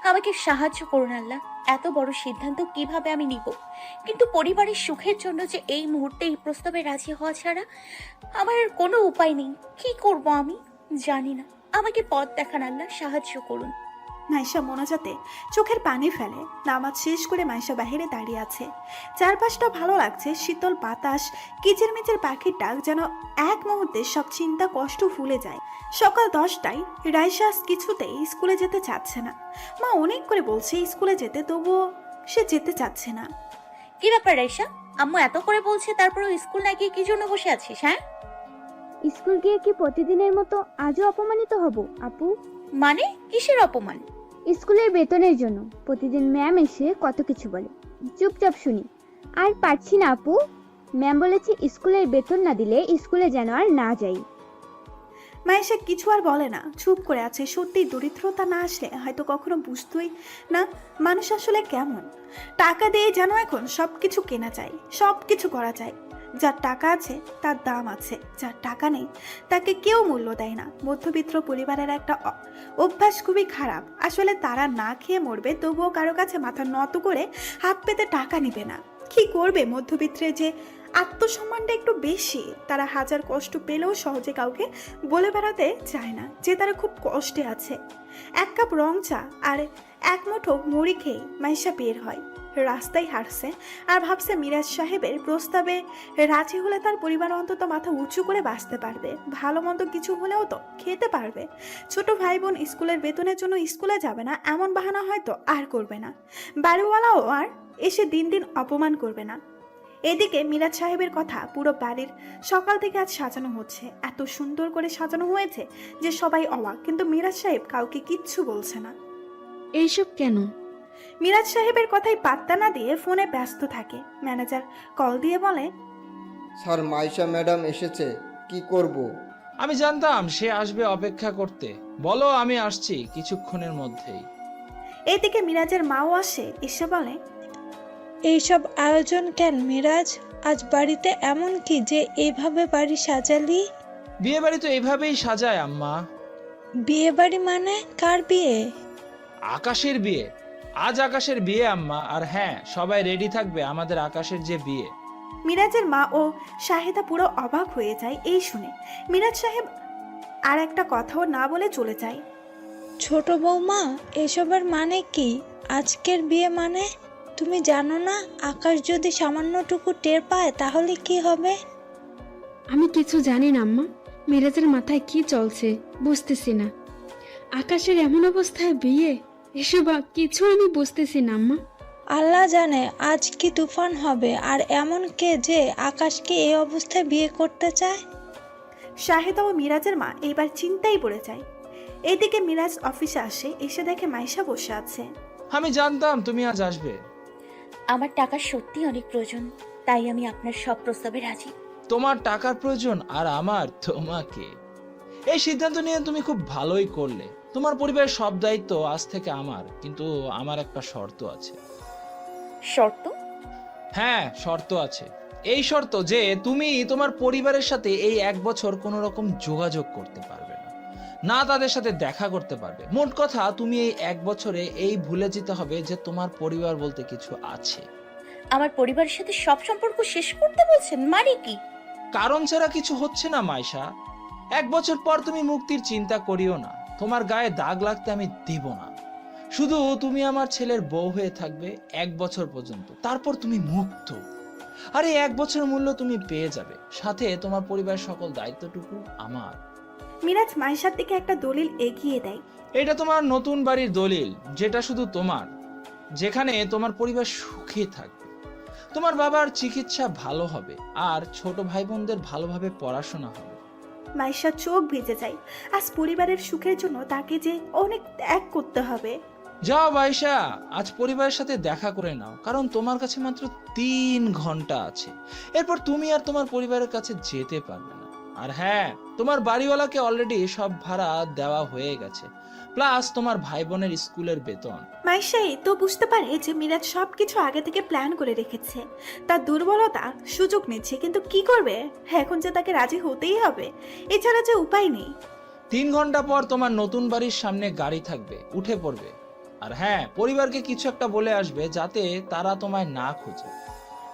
আমাকে সাহায্য করুন আল্লাহ। এত বড় সিদ্ধান্ত কিভাবে আমি নিব? কিন্তু পরিবারের সুখের জন্য যে এই মুহূর্তে এই প্রস্তাবে রাজি হওয়া ছাড়া আমার আর কোনো উপায় নেই। কি করব আমি জানি না, আমাকে পথ দেখান আল্লাহ, সাহায্য করুন। মাইশা মোনাজাতে চোখের পানি ফেলে। নামাজ শেষ করে মাইশা বাহিরে দাঁড়িয়ে আছে। চারপাশটা ভালো লাগছে, শীতল বাতাস, কিচিরমিচির পাখির ডাক যেন এক মুহূর্তে সব চিন্তা কষ্ট ভুলে যায়। সকাল 10টায় রাইসা কিছুতেই স্কুলে যেতে চাচ্ছে না। মা অনেক করে বলছে স্কুলে যেতে, তবুও সে যেতে চাচ্ছে না। কি ব্যাপার রাইসা, আম্মু এত করে বলছে তারপরও স্কুল না গিয়ে কি জন্য বসে আছিস? হ্যাঁ, স্কুল গিয়ে কি প্রতিদিনের মতো আজও অপমানিত হব আপু? মানে কিসের অপমান? স্কুলের বেতনের জন্য প্রতিদিন ম্যাম এসে কত কিছু বলে, চুপচাপ শুনি। আর পারছি না আপু, ম্যাম বলেছে স্কুলের বেতন না দিলে স্কুলে যেন আর না যাই। মাইশা কিছু আর বলে না, চুপ করে আছে। সত্যি দরিদ্রতা না আসলে হয়তো কখনো বুঝতোই না মানুষ আসলে কেমন। টাকা দিয়ে যেন এখন সব কিছু কেনা যায়, সব কিছু করা যায়। যার টাকা আছে তার দাম আছে, যার টাকা নেই তাকে কেউ মূল্য দেয় না। মধ্যবিত্ত পরিবারের একটা অভ্যাস খুবই খারাপ। আসলে তারা না খেয়ে মরবে, তবুও কারো কাছে মাথা নত করে হাত পেতে টাকা নিবে না। কি করবে মধ্যবিত্তের যে আত্মসম্মানটা একটু বেশি, তারা হাজার কষ্ট পেলেও সহজে কাউকে বলে বেড়াতে চায় না যে তারা খুব কষ্টে আছে। এক কাপ রং চা আর এক মুঠো মুড়ি খেয়ে মাইশা বের হয়। রাস্তায় হাঁটছে আর ভাবছে মিরাজ সাহেবের প্রস্তাবে রাজি হলে তার পরিবার অন্তত মাথা উঁচু করে বাঁচতে পারবে, ভালো মন্দ কিছু হলেও তো খেতে পারবে। ছোট ভাই বোন স্কুলের বেতনের জন্য স্কুলে যাবে না এমন বাহানা হয়তো আর করবে না। বাড়িওয়ালাও আর এসে দিন দিন অপমান করবে না। এদিকে মিরাজ সাহেবের কথা, পুরো বাড়ির সকাল থেকে আজ সাজানো হচ্ছে, এত সুন্দর করে সাজানো হয়েছে যে সবাই অবাক, কিন্তু মিরাজ সাহেব কাউকে কিচ্ছু বলছে না। এইসব কেন? মিরাজ সাহেবের কথাই পাত্তা না দিয়ে ফোনে ব্যস্ত থাকে। ম্যানেজার কল দিয়ে বলে, স্যার মাইশা ম্যাডাম এসেছে, কি করব? আমি জানতাম সে আসবে, অপেক্ষা করতে বলো, আমি আসছি কিছুক্ষণের মধ্যেই। এদিকে মিরাজের মাও আসে, এসে বলে, এইসব আয়োজন কেন মিরাজ? আজ বাড়িতে এমন কি যে এইভাবে বাড়ি সাজালি? বিয়ে বাড়ি তো এইভাবেই সাজায় আম্মা। বিয়ে বাড়ি মানে? কার বিয়ে? আকাশের বিয়ে। আজ আকাশের বিয়ে আম্মা, আর হ্যাঁ, সবাই রেডি থাকবে আমাদের আকাশের যে বিয়ে। মিরাজের মা ও শাহেদা পুরো অবাক হয়ে যায় এই শুনে। মিরাজ সাহেব আর একটা কথাও না বলে চলে যায়। ছোট বৌমা, এসবের মানে কি? আজকের বিয়ে মানে? তুমি জানো না আকাশ যদি সামান্যটুকু টের পায় তাহলে কি হবে? আমি কিছু জানি না আম্মা। মিরাজের মাথায় কি চলছে বুঝতেছি না। আকাশের এমন অবস্থায় বিয়ে, এসব কিছু আমি বুঝতেছি না আম্মা। আল্লাহ জানে আজ কি তুফান হবে, আর এমন কে যে আকাশকে এই অবস্থায় বিয়ে করতে চায়? শাহেদা ও মিরাজের মা এবার চিন্তায় পড়ে যায়। এদিকে মিরাজ অফিসে আসে, এসে দেখে মাইশা বসে আছে। আমি জানতাম তুমি আজ আসবে। আমার টাকা সত্যি অনেক প্রয়োজন, তাই আমি আপনার সব প্রস্তাবে রাজি। তোমার টাকার প্রয়োজন আর আমার তোমাকে। এই সিদ্ধান্ত নিয়ে তুমি খুব ভালোই করলে। তোমার পরিবারের সব দায়িত্ব আজ থেকে আমার, কিন্তু আমার একটা শর্ত আছে। শর্ত? হ্যাঁ, শর্ত আছে। এই শর্ত যে তুমি তোমার পরিবারের সাথে এই 1 বছর কোনো রকম যোগাযোগ করতে পারবে না, না তাদের সাথে দেখা করতে পারবে। মোট কথা, তুমি এই 1 বছরে এই ভুলে যেতে হবে যে তোমার পরিবার বলতে কিছু আছে। আমার পরিবারের সাথে সব সম্পর্ক শেষ করতে বলছেন? মানে কি? কারণ ছাড়া কিছু হচ্ছে না মাইশা। 1 বছর পর তুমি মুক্তির চিন্তা করিও না। তোমার গায়ে দাগ লাগতে আমি দেব না। শুধু তুমি আমার ছেলের বউ হয়ে থাকবে 1 বছর পর্যন্ত, তারপর তুমি মুক্ত। আর এই 1 বছরের মূল্য তুমি পেয়ে যাবে, সাথে তোমার পরিবারের সকল দায়িত্বটুকু আমার। মিরাজ মাইশার দিকে একটা দলিল এগিয়ে দেয়। এটা তোমার নতুন বাড়ির দলিল, যেটা শুধু তোমার, যেখানে তোমার পরিবার সুখে থাকবে, তোমার বাবার চিকিৎসা ভালো হবে, আর ছোট ভাই বোনদের ভালোভাবে পড়াশোনা হবে। মাইশার চোখ ভিজে যায়। আজ পরিবারের সুখের জন্য তাকে যে অনেক ত্যাগ করতে হবে। যাও মাইশা, আজ পরিবারের সাথে দেখা করে নাও, কারণ তোমার কাছে মাত্র 3 ঘন্টা আছে। এরপর তুমি আর তোমার পরিবারের কাছে যেতে পারবে না। আর হ্যাঁ, তোমার বাড়িওয়ালাকে অলরেডি সব ভাড়া দেওয়া হয়ে গেছে, প্লাস তোমার ভাই বোনের স্কুলের বেতন। মাইশাই তো বুঝতে পারে যে মিরাজ সবকিছু আগে থেকে প্ল্যান করে রেখেছে। তার দুর্বলতা সুযোগ নিচ্ছে, কিন্তু কি করবে? এখন যে তাকে রাজি হতেই হবে, এছাড়া যে উপায় নেই। 3 ঘন্টা পর তোমার নতুন বাড়ির সামনে গাড়ি থাকবে, উঠে পড়বে। আর হ্যাঁ, পরিবারকে কিছু একটা বলে আসবে যাতে তারা তোমায় না খোঁজে।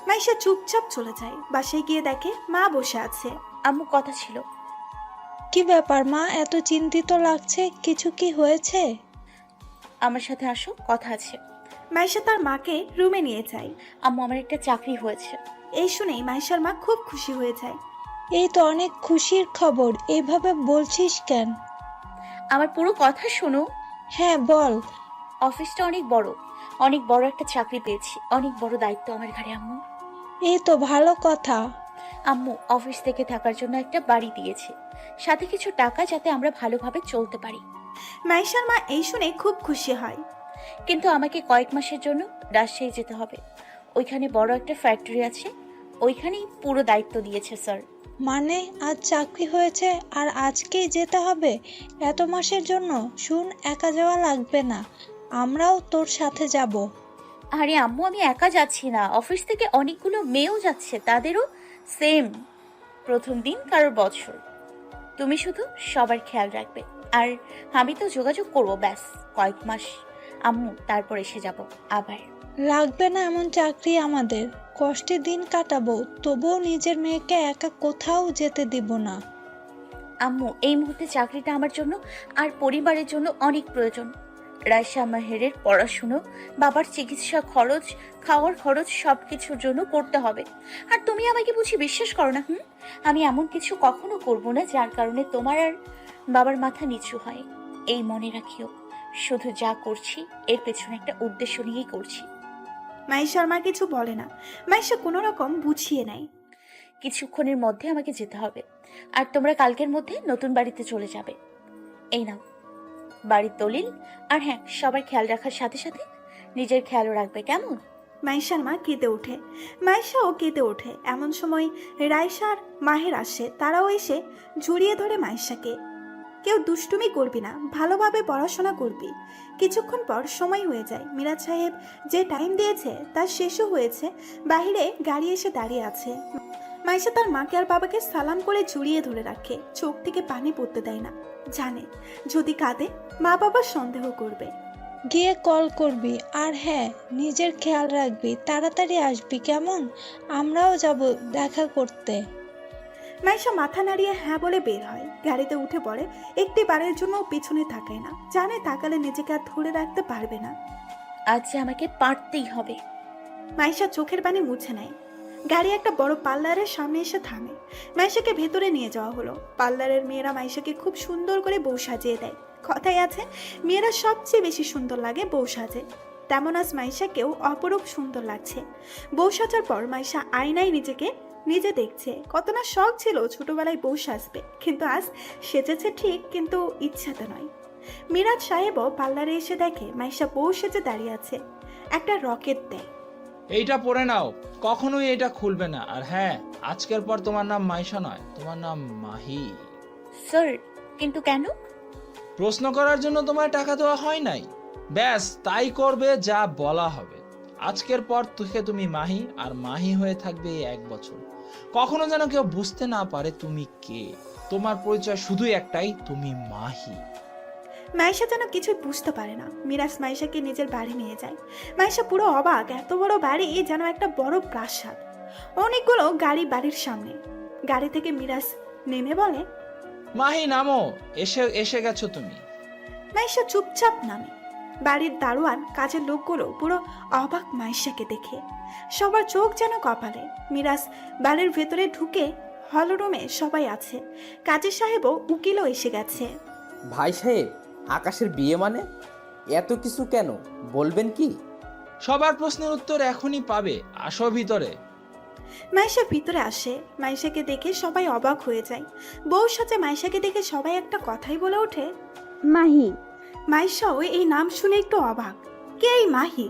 মাইশা চুপচাপ চলে যায়। বাসায় গিয়ে দেখে মা বসে আছে। আম্মু, কথা ছিল। কি ব্যাপার মা, এত চিন্তিত লাগছে? কিছু কি হয়েছে? আমার সাথে আসো, কথা আছে। মাইশা তার মাকে রুমে নিয়ে যায়। আম্মু, আমার একটা চাকরি হয়েছে। এই শুনেই মাইশার মা খুব খুশি হয়ে যায়। এই তো অনেক খুশির খবর, এইভাবে বলছিস কেন? আমার পুরো কথা শোনো। হ্যাঁ বল। অফিসটা অনেক বড় একটা চাকরি পেয়েছি, অনেক বড় দায়িত্ব আমার ঘাড়ে আম্মু। এই তো ভালো কথা। আম্মু অফিস থেকে থাকার জন্য একটা বাড়ি দিয়েছে, সাথে কিছু টাকা, যাতে আমরা ভালোভাবে চলতে পারি। মাইশার মা এই শুনে খুব খুশি হয়। কিন্তু আমাকে কয়েক মাসের জন্য রাজশাহী যেতে হবে। ওইখানে বড় একটা ফ্যাক্টরি আছে, ওইখানেই পুরো দায়িত্ব দিয়েছে স্যার। মানে আজ চাকরি হয়েছে আর আজকেই যেতে হবে এত মাসের জন্য? শুন, একা যাওয়া লাগবে না, আমরাও তোর সাথে যাব। আরে আম্মু, আমি একা যাচ্ছি না, অফিস থেকে অনেকগুলো মেয়েও যাচ্ছে, তাদেরও সেম, প্রথম দিন কারোর বছর। তুমি শুধু সবার খেয়াল রাখবে, আর আমি তো যোগাযোগ করবো, ব্যাস কয়েক মাস আম্মু, তারপর এসে যাব আবার। লাগবে না এমন চাকরি আমাদের, কষ্টে দিন কাটাবো, তবুও নিজের মেয়েকে একা কোথাও যেতে দিব না। আম্মু, এই মুহূর্তে চাকরিটা আমার জন্য আর পরিবারের জন্য অনেক প্রয়োজন। রায়শা মাহেরের পড়াশুনো, বাবার চিকিৎসা খরচ, খাওয়ার খরচ সবকিছুর জন্য করতে হবে। আর তুমি আমাকে বুঝি বিশ্বাস করো না? আমি এমন কিছু কখনো করব না যার কারণে তোমার আর বাবার মাথা নিচু হয়। এই মনে রাখিও, শুধু যা করছি এর পেছনে একটা উদ্দেশ্য নিয়েই করছি। মাইশা আর মা কিছু বলে না। মাইশা কোনো রকম বুঝিয়ে নেয়। কিছুক্ষণের মধ্যে আমাকে যেতে হবে, আর তোমরা কালকের মধ্যে নতুন বাড়িতে চলে যাবে। এই নাও বাড়ির দলিল। আর হ্যাঁ, সবার খেয়াল রাখার সাথে সাথে নিজের খেয়ালও রাখবে, কেমন? মাইশার মা কেঁদে ওঠে, মাইশাও কেঁদে ওঠে। এমন সময় রাইসা আর মাহের আসে। তারাও এসে জড়িয়ে ধরে মাইশাকে। কেউ দুষ্টুমি করবি না, ভালোভাবে পড়াশোনা করবি। কিছুক্ষণ পর সময় হয়ে যায়। মিরাজ সাহেব যে টাইম দিয়েছে তার শেষও হয়েছে। বাহিরে গাড়ি এসে দাঁড়িয়ে আছে। মাইশা তার মাকে আর বাবাকে সালাম করে জড়িয়ে ধরে রাখে, চোখ থেকে পানি পড়তে দেয় না। জানে যদি কাঁদে মা বাবা সন্দেহ করবে। গিয়ে কল করবি, আর হ্যাঁ নিজের খেয়াল রাখবি, তাড়াতাড়ি আসবি কেমন? আমরাও যাব দেখা করতে। মাইশা মাথা নাড়িয়ে হ্যাঁ বলে বের হয়। গাড়িতে উঠে পড়ে। একটি বারের জন্য পেছনে তাকায় না, জানে তাকালে নিজেকে আর ধরে রাখতে পারবে না। আজ যে আমাকে পারতেই হবে। মাইশা চোখের পানি মুছে নেয়। গাড়ি একটা বড় পার্লারের সামনে এসে থামে। মাইশাকে ভেতরে নিয়ে যাওয়া হলো। পার্লারের মেয়েরা মাইশাকে খুব সুন্দর করে বউ সাজিয়ে দেয়। কথাই আছে, মেয়েরা সবচেয়ে বেশি সুন্দর লাগে বউ সাজে। তেমন আজ মাইশাকেও অপরূপ সুন্দর লাগছে। বউ সাজার পর মাইশা আয়নায় নিজেকে নিজে দেখছে। কত না শখ ছিল ছোটবেলায় বউ সাজবে, কিন্তু আজ সেজেছে ঠিক, কিন্তু ইচ্ছাতে নয়। মিরাজ সাহেবও পার্লারে এসে দেখে মাইশা বউ সেজে দাঁড়িয়ে আছে। একটা রকেট দেয়। এইটা পরে নাও, কখনোই এটা খুলবে না। আর হ্যাঁ, আজকের পর তোমার নাম মাইশা নয়, তোমার নাম মাহি। স্যার, কিন্তু কেন? প্রশ্ন করার জন্য তোমার টাকা দেওয়া হয় নাই, ব্যাস তাই করবে যা বলা হবে। আজকের পর থেকে তুমি মাহি, আর মাহি হয়ে থাকবে এই 1 বছর। কখনো যেন কেউ বুঝতে না পারে তুমি কে। তোমার পরিচয় শুধুই একটাই, তুমি মাহি। মাইশা যেন কিছু বুঝতে পারে না। মিরাজ মাইশাকে নিজের বাড়ি নিয়ে যায়। মাইশা পুরো অবাক, এত বড় বাড়ি যেন একটা বড় প্রাসাদ। অনেকগুলো গাড়ি বাড়ির সামনে। গাড়ি থেকে মিরাজ নেমে বলে, মাহি নামো, এসে গেছো তুমি। মাইশা চুপচাপ নামে। বাড়ির দারোয়ান কাজের লোকগুলো পুরো অবাক মাইশাকে দেখে। সবার চোখ যেন কপালে। মিরাজ বাড়ির ভেতরে ঢুকে হল রুমে সবাই আছে। কাজী সাহেবও উকিলও এসে গেছে। ভাই সাহেব, আকাশের বিয়ে মানে এত কিছু কেন বলবেন কি? সবার প্রশ্নের উত্তর এখনই পাবে, আসো ভিতরে। মাইশা ভিতরে আসে। মাইশাকে দেখে সবাই অবাক হয়ে যায়। বউ সাথে মাইশাকে দেখে সবাই একটা কথাই বলে ওঠে, মাহি। মাইশাও এই নাম শুনে একটু অবাক। কে এই মাহি?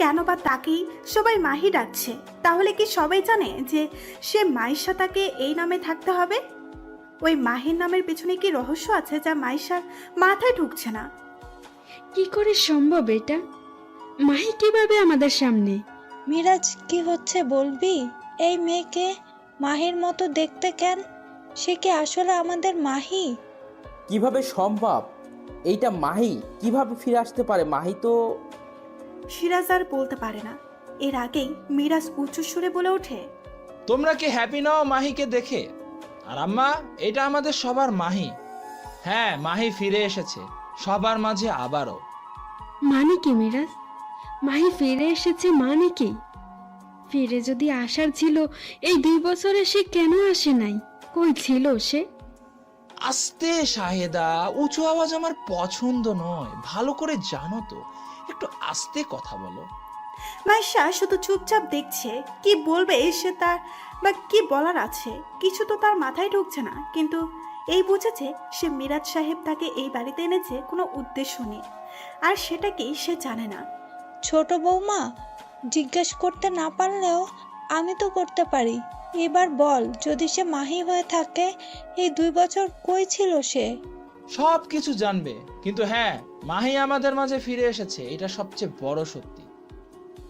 কেন বা তাকেই সবাই মাহি ডাকছে? তাহলে কি সবাই জানে যে সে মাইশা, তাকে এই নামে থাকতে হবে? ওই মাহির নামের পেছনে কি রহস্য আছে যা মাইশার মাথায় ঢুকছে না? কি করে সম্ভব এটা? মাহি কিভাবে আমাদের সামনে? মিরাজ, কি হচ্ছে বলবি? এই মেয়েকে মাহির মতো দেখতে কেন? সে কি আসলে আমাদের মাহি? কিভাবে সম্ভব? এইটা মাহি কিভাবে ফিরে আসতে পারে? মাহি তো... সিরাজ আর বলতে পারে না। এর আগেই মিরাজ উঁচু সুরে বলে ওঠে, তোমরা কি হ্যাপি নাও মাহিকে দেখে? আর আম্মা, এটা আমাদের সবার মাহি। হ্যাঁ, মাহি ফিরে এসেছে সবার মাঝে আবারও। মানে কি মিরাজ? মাহি ফিরে এসেছে মানে কি? ফিরে যদি আসার ছিল, এই 2 বছরে সে কেন আসে নাই? কই ছিল সে? আস্তে শাহেদা, উঁচু আওয়াজ আমার পছন্দ নয়, ভালো করে জানো তো, একটু আস্তে কথা বলো। মাইশা শুধু চুপচাপ দেখছে। কি বলবে সে, তার বা কি বলার আছে? কিছু তো তার মাথায় ঢুকছে না। কিন্তু এই বুঝেছে সে মিরাজ সাহেব তাকে এই বাড়িতে এনেছে কোনো উদ্দেশ্য নেই, আর সেটা কি সে জানে না। ছোট বৌমা, জিজ্ঞেস করতে না পারলেও আমি তো করতে পারি। এবার বল, যদি সে মাহি হয়ে থাকে, এই 2 বছর কই ছিল সে? সব কিছু জানবে, কিন্তু হ্যাঁ, মাহি আমাদের মাঝে ফিরে এসেছে, এটা সবচেয়ে বড় সত্যি।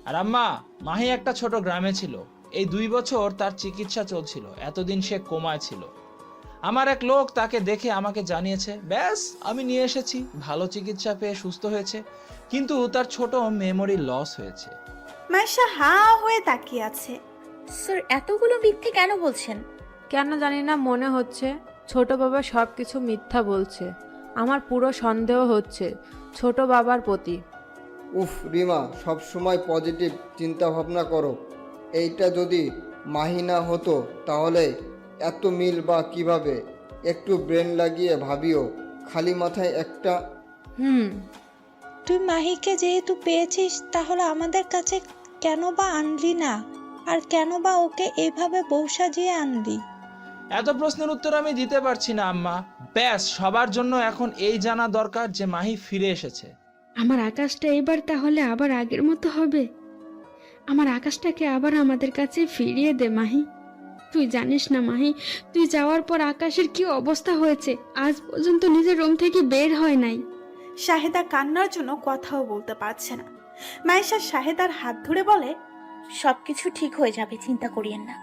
আর আম্মা, মাহি একটা ছোট গ্রামে ছিল, এই 2 বছর তার চিকিৎসা চলছিল, এতদিন সে কোমায় ছিল। আমার এক লোক তাকে দেখে আমাকে জানিয়েছে, ব্যাস আমি নিয়ে এসেছি, ভালো চিকিৎসা পেয়ে সুস্থ হয়েছে, কিন্তু তার ছোট মেমোরি লস হয়েছে। মাইশা হা হয়ে তাকিয়ে আছে। স্যার এতগুলো মিথ্যে কেন বলছেন? কেন জানি না মনে হচ্ছে ছোট বাবা সব কিছু মিথ্যা বলছে। আমার পুরো সন্দেহ হচ্ছে ছোট বাবার প্রতি। উফ রিমা, সব সময় পজিটিভ চিন্তা ভাবনা করো। এইটা যদি মাহি না হতো তাহলে এত মিল বা কিভাবে? একটু ব্রেন লাগিয়ে ভাবিও, খালি মাথায় একটা। তুই মাহিকে যেহেতু পেয়েছিস, তাহলে আমাদের কাছে কেন বা আনলি না? আর কেন বা ওকে এভাবে বউ সাজিয়ে আনলি? এত প্রশ্নের উত্তর আমি দিতে পারছি না আম্মা। ব্যাস সবার জন্য এখন এই জানা দরকার যে মাহি ফিরে এসেছে। আমার আকাশটা এবার তাহলে আবার আগের মতো হবে। আমার আকাশটাকে আবার আমাদের কাছে ফিরিয়ে দে মাহি। তুই জানিস না মাহি, তুই যাওয়ার পর আকাশের কি অবস্থা হয়েছে, আজ পর্যন্ত নিজের রুম থেকে বের হয় নাই। শাহেদা কান্নার জন্য কথাও বলতে পারছে না। মাইশা শাহেদার হাত ধরে বলে, সবকিছু ঠিক হয়ে যাবে, চিন্তা করিয়েন না।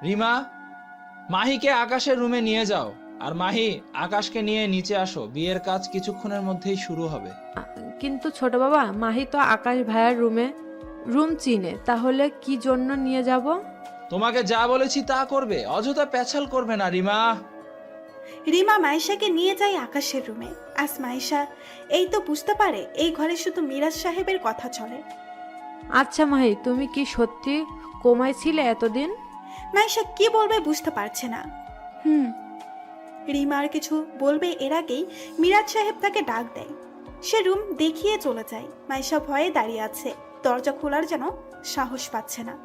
রিমা, মাহিকে আকাশের রুমে নিয়ে যাও, আর মাহি আকাশকে নিয়ে নিচে আসো, বিয়ের কাজ কিছুক্ষণের মধ্যেই শুরু হবে। কিন্তু ছোট বাবা, মাহি তো আকাশ ভাইয়ের রুম চিনে, তাহলে কি জন্য নিয়ে যাব? তোমাকে যা বলেছি তা করবে, অযথা পেছাল করবে না রিমা। রিমা মাইশাকে নিয়ে যায় আকাশের রুমে। আজ মাইশা এই তো বুঝতে পারে এই ঘরে শুধু মিরাজ সাহেবের কথা চলে। আচ্ছা মাহি, তুমি কি সত্যি কোমায় ছিলে এতদিন? মাইশা কি বলবে বুঝতে পারছে না। রিমা আর কিছু বলবে এর আগেই মিরাজ সাহেব তাকে ডাক দেয়। সে রুম দেখিয়ে চলে যায়। মাইশা ভয়ে দাঁড়িয়ে আছে, দরজা খোলার যেন সাহস পাচ্ছে না।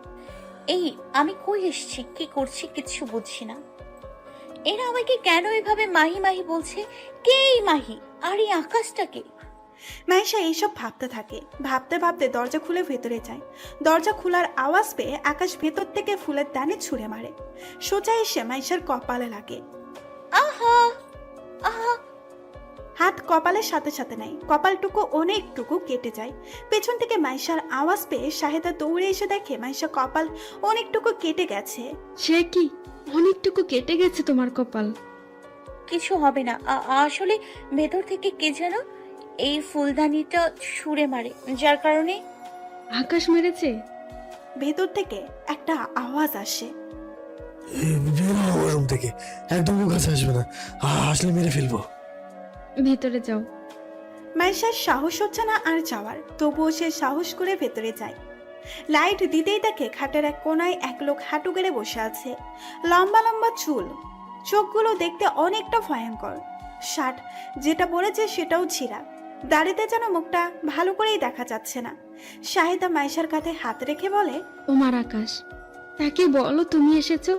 এই আমি কই এসেছি, কি করছি কিচ্ছু বুঝছি না। এরা আমাকে কেন এভাবে মাহি মাহি বলছে? কে এই মাহি? আর এই আকাশটাকে? মাইশা এইসব ভাবতে থাকে। ভাবতে ভাবতে দরজা খুলে ভেতরে যায়। দরজা খোলার আওয়াজ পেয়ে আকাশ ভেতর থেকে ফুলের দানে ছুঁড়ে মারে। সোজা এসে মাইশার কপালে লাগে। আহা আহা! হাত কপালের সাথে সাথে নেয়, কপালটুকু অনেকটুকু কেটে যায়। পেছন থেকে মাইশার আওয়াজ পেয়ে শাহেদা দৌড়ে এসে দেখে মাইশা কপাল অনেকটুকু কেটে গেছে। সে কি, অনেকটুকু কেটে গেছে তোমার কপাল? কিছু হবে না, আসলে ভেতর থেকে কে যেন এই ফুলদানিটা ছুঁড়ে মারে, যার কারণে। আকাশ মেরেছে? ভেতর থেকে একটা আওয়াজ আসে। বেরো আমার রুম থেকে, একদম ওর কাছে আসবে না, আসলে মেরে ফেলবো। ভেতরে যাও। মাইশার সাহস হচ্ছে না আর যাওয়ার, তবুও সে সাহস করে ভেতরে যায়। লাইট দিতেই দেখে খাটের এক কোনায় এক লোক হাঁটু গেড়ে বসে আছে। লম্বা লম্বা চুল, চোখগুলো দেখতে অনেকটা ভয়ঙ্কর। শার্ট যেটা পরেছে সেটাও ছিঁড়া, দাড়িতে যেন মুখটা ভালো করেই দেখা যাচ্ছে না। শাহেদা মাইশার কাঁধে হাত রেখে বলে, তোমার আকাশ, তাকে বলো তুমি এসেছো,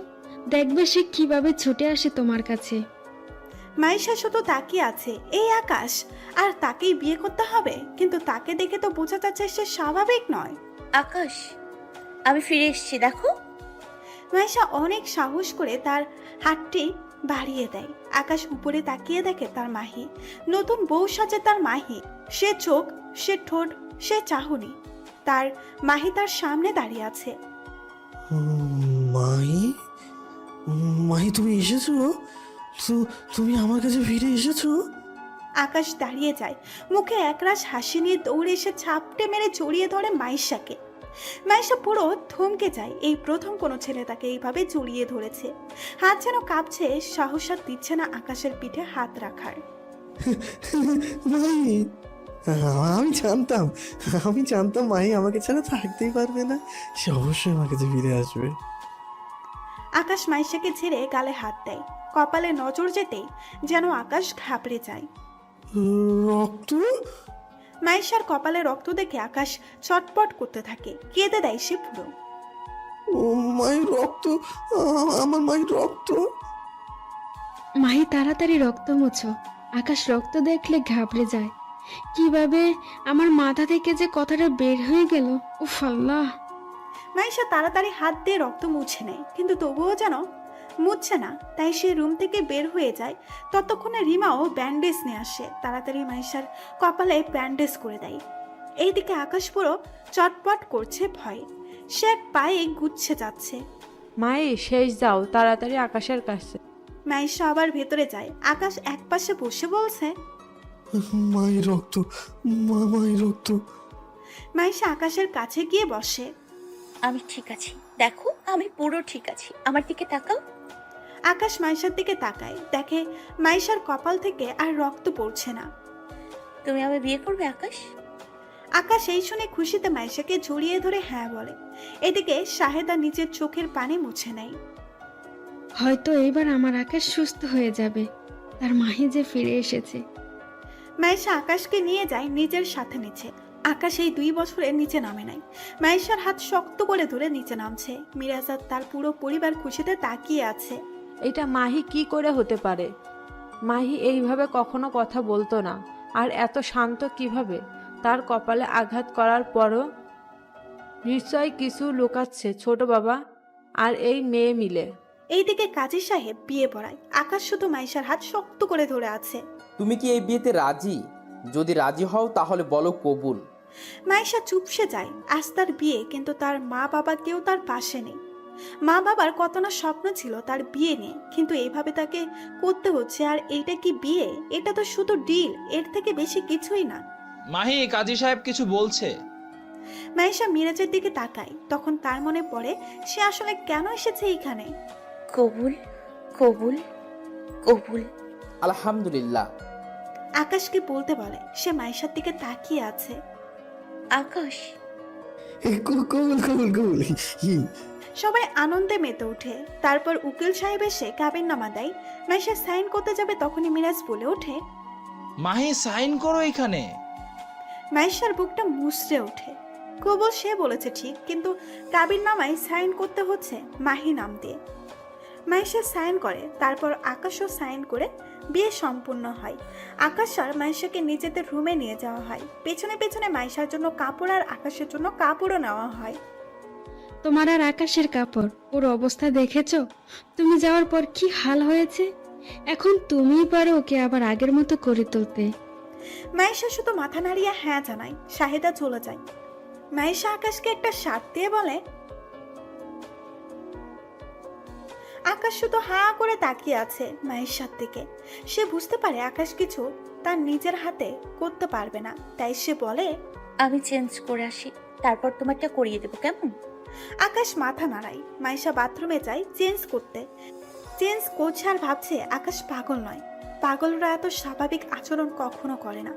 দেখবে সে কিভাবে ছুটে আসে তোমার কাছে। মাইশা শুধু তাকিয়ে আছে। এই আকাশ, আর তাকেই বিয়ে করতে হবে? কিন্তু তাকে দেখে তো বোঝা যাচ্ছে সে স্বাভাবিক নয়। আকাশ, আমি ফিরে এসেছি, দেখো। মাইশা অনেক সাহস করে তার হাতটি বাড়িয়ে দেয়। আকাশ উপরে তাকিয়ে দেখে তার মাহি, নতুন বউ সাজে তার মাহি। সে চোখ, সে ঠোঁট, সে চাহনি, তার মাহি তার সামনে দাঁড়িয়ে আছে। মাহি, মাহি তুমি এসেছো? তুমি আমার কাছে ফিরে এসেছো? আকাশ দাঁড়িয়ে যায়, মুখে একরাশ হাসি নিয়ে দৌড়ে এসে ছাপটে মেরে জড়িয়ে ধরে মাইশাকে। মাইশা পুরো থমকে যায়। এই প্রথম কোনো ছেলে তাকে এইভাবে জড়িয়ে ধরেছে। হাত যেন কাঁপছে, সাহস আর দিচ্ছে না আকাশের পিঠে হাত রাখার। মাহি, আমি জানতাম মাহি আমাকে ছাড়া থাকতেই পারবে না, সে অবশ্যই আমার কাছে ফিরে আসবে। আকাশ মাইশাকে ছেড়ে গালে হাত দেয়। কপালে নজর যেতেই যেন আকাশ ঘাবড়ে যায়। রক্ত? মাইশার কপালে রক্ত দেখে আকাশ ছটপট করতে থাকে, কেঁদে দেয় সে পুরো। ও মায়ের রক্ত, আমার মায়ের রক্ত। মাহি তাড়াতাড়ি রক্ত মুছো। আকাশ রক্ত দেখলে ঘাবড়ে যায়। কিভাবে আমার মাথা থেকে যে কথাটা বের হয়ে গেল, উফ আল্লাহ। মাইশা তাড়াতাড়ি হাত দিয়ে রক্ত মুছে নেয়, কিন্তু তবুও যেন মুছছে না। তাই সে রুম থেকে বের হয়ে যায়। ততক্ষণে রিমাও ব্যান্ডেজ নিয়ে আসে, তাড়াতাড়ি মাইশার কপালে ব্যান্ডেজ করে দেয়। এইদিকে আকাশ পুরো চটপট করছে ভয়ে। সে এক পায়ে গুচ্ছে যাচ্ছে। মাই শেষ যাও তাড়াতাড়ি আকাশের কাছে। মাইশা আবার ভেতরে যায়। আকাশ একপাশে বসে বলছে। মায়ের রক্ত, মায়ের রক্ত। মাইশা আকাশের কাছে গিয়ে বসে। আমি ঠিক আছি, দেখো আমি পুরো ঠিক আছি, আমার দিকে তাকাও। আকাশ মাইশার দিকে তাকায়, দেখে মাইশার কপাল থেকে আর রক্ত পড়ছে না। তুমি আমায় বিয়ে করবে আকাশ? আকাশ এই শুনে খুশিতে মাইশাকে জড়িয়ে ধরে হ্যাঁ বলে। এদিকে শাহেদা নিজের চোখের পানি মুছে নেয়। হয়তো এইবার আমার আকাশ সুস্থ হয়ে যাবে, তার মাহি যে ফিরে এসেছে। মাইশা আকাশকে নিয়ে যায় নিজের সাথে নিচে। আকাশ এই 2 বছরের নিচে নামে নাই। মাইশার হাত শক্ত করে ধরে নিচে নামছে। মিরাজাত তার পুরো পরিবার খুশিতে তাকিয়ে আছে। এটা মাহি কি করে হতে পারে? মাহি এইভাবে কখনো কথা বলতো না, আর এত শান্ত কিভাবে? তার কপালে আঘাত করার পরও নিশ্চয় কিছু লুকাচ্ছে ছোট বাবা আর এই মেয়ে মিলে। এইদিকে কাজী সাহেব বিয়ে পড়ায়। আকাশ শুধু মাইশার হাত শক্ত করে ধরে আছে। তুমি কি এই বিয়েতে রাজি? যদি রাজি হও তাহলে বলো কবুল। মাইশা চুপসে যায়। আজ তার বিয়ে, কিন্তু তার মা বাবা কেউ তার পাশে নেই। মা বাবার কত না স্বপ্ন ছিল তার বিয়ে নিয়ে, কিন্তু এইভাবে তাকে করতে হচ্ছে। আর এইটা কি বিয়ে? এটা তো শুধু ডিল, এর থেকে বেশি কিছুই না। মাহি, কাজী সাহেব কিছু বলছে। মাইশা মিরাজের দিকে তাকায়। তখন তার মনে পড়ে সে আসলে কেন এসেছে এইখানে। কবুল কবুল কবুল। আলহামদুলিল্লাহ। আকাশকে বলতে বলে। সে মাইশার দিকে তাকিয়ে আছে। আকাশ, কবুল কবুল কবুল। সবাই আনন্দে মেতে ওঠে। তারপর উকিল সাহেব এসে কাবিননামা দেয়। মাইশা সাইন করতে যাবে, তখনই মিরাজ বলে ওঠে, মাহি সাইন করো এখানে। মাইশার বুকটা মুচড়ে ওঠে। কবুল সে বলেছে ঠিক, কিন্তু কাবিননামায় সাইন করতে হচ্ছে মাহি নাম দিয়ে। মাইশা সাইন করে। তারপর আকাশও সাইন করে বিয়ে সম্পূর্ণ হয়। আকাশ আর মাইশাকে নিজেদের রুমে নিয়ে যাওয়া হয়। পেছনে পেছনে মাইশার জন্য কাপড় আর আকাশের জন্য কাপড়ও নেওয়া হয়। তোমার আর আকাশের কাপড় ওর অবস্থা দেখেছো? তুমি যাওয়ার পর কি হাল হয়েছে। এখন তুমিই পারো ওকে আবার আগের মতো করে তুলতে। মাইশা শুধু মাথা নাড়িয়ে হ্যাঁ জানায়। শাহেদা চলে যায়। মাইশা আকাশকে একটা শার্ট দিয়ে বলে। আকাশ শুধু হাঁ করে তাকিয়ে আছে মাইশার দিকে। সে বুঝতে পারে আকাশ কিছু তার নিজের হাতে করতে পারবে না, তাই সে বলে, আমি চেঞ্জ করে আসি, তারপর তোমারটা করিয়ে দেবো, কেমন? আকাশ মাথা নাড়ায়। মাইশা বাথরুমে যায় চেঞ্জ করতে। চেঞ্জ করছে আর ভাবছে আকাশ পাগল নয়। পাগলরা এত স্বাভাবিক আচরণ কখনো করে না।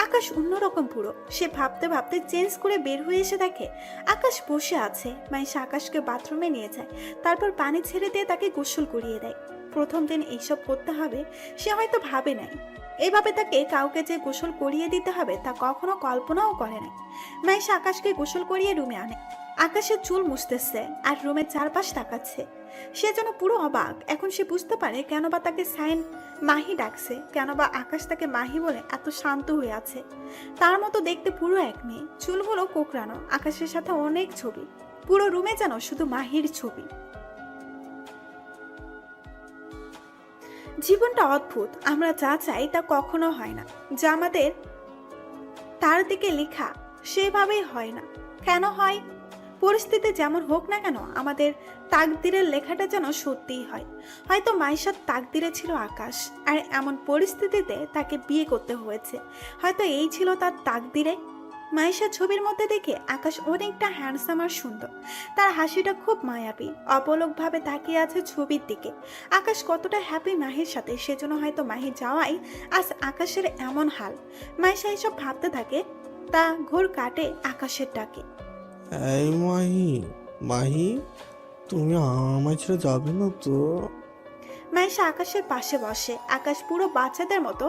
আকাশ অন্যরকম পুরো। সে ভাবতে ভাবতে চেঞ্জ করে বের হয়ে এসে দেখে আকাশ বসে আছে। মাইশা আকাশকে বাথরুমে নিয়ে যায়। তারপর পানি ছেড়ে দিয়ে তাকে গোসল করিয়ে দেয়। প্রথম দিন এইসব করতে হবে সে হয়তো ভাবে নাই। এইভাবে তাকে কাউকে যে গোসল করিয়ে দিতে হবে তা কখনো কল্পনাও করে নাই। মাইশা আকাশকে গোসল করিয়ে রুমে আনে। আকাশের চুল মুছতেছে আর রুমের চারপাশ তাকাচ্ছে। সে যেন পুরো অবাক। এখন সে বুঝতে পারে কেন বা তাকে সাইন মাহি ডাকছে, কেন বা আকাশ তাকে মাহি বলে এত শান্ত হয়ে আছে। তার মতো দেখতে পুরো এক মেয়ে, চুলগুলো কোকড়ানো। আকাশের সাথে অনেক ছবি। পুরো রুমে যেন শুধু মাহির ছবি। জীবনটা অদ্ভুত। আমরা যা চাই তা কখনো হয় না। যা আমাদের তার দিকে লেখা সেভাবেই হয় না। কেন হয়? পরিস্থিতি যেমন হোক না কেন আমাদের তাকদিরের লেখাটা যেন সত্যিই হয়। হয়তো মাইশার তাকদিরে ছিল আকাশ, আর এমন পরিস্থিতিতে তাকে বিয়ে করতে হয়েছে। হয়তো এই ছিল তার তাকদিরে। মাইশা ছবির মধ্যে দেখে আকাশ অনেকটা হ্যান্ডসাম আর সুন্দর। তার হাসিটা খুব মায়াবী। অপলকভাবে তাকিয়ে আছে ছবির দিকে। আকাশ কতটা হ্যাপি মাহির সাথে, সেজন্য হয়তো মাহি যাওয়াই আজ আকাশের এমন হাল। মাইশা এসব ভাবতে থাকে। তা ঘোর কাটে আকাশের ডাকে। এই মাহি, মাহি তুমি আমার ছেড়ে যাবে না তো? মাইশা আকাশের পাশে বসে। আকাশ পুরো বাচ্চাদের মতো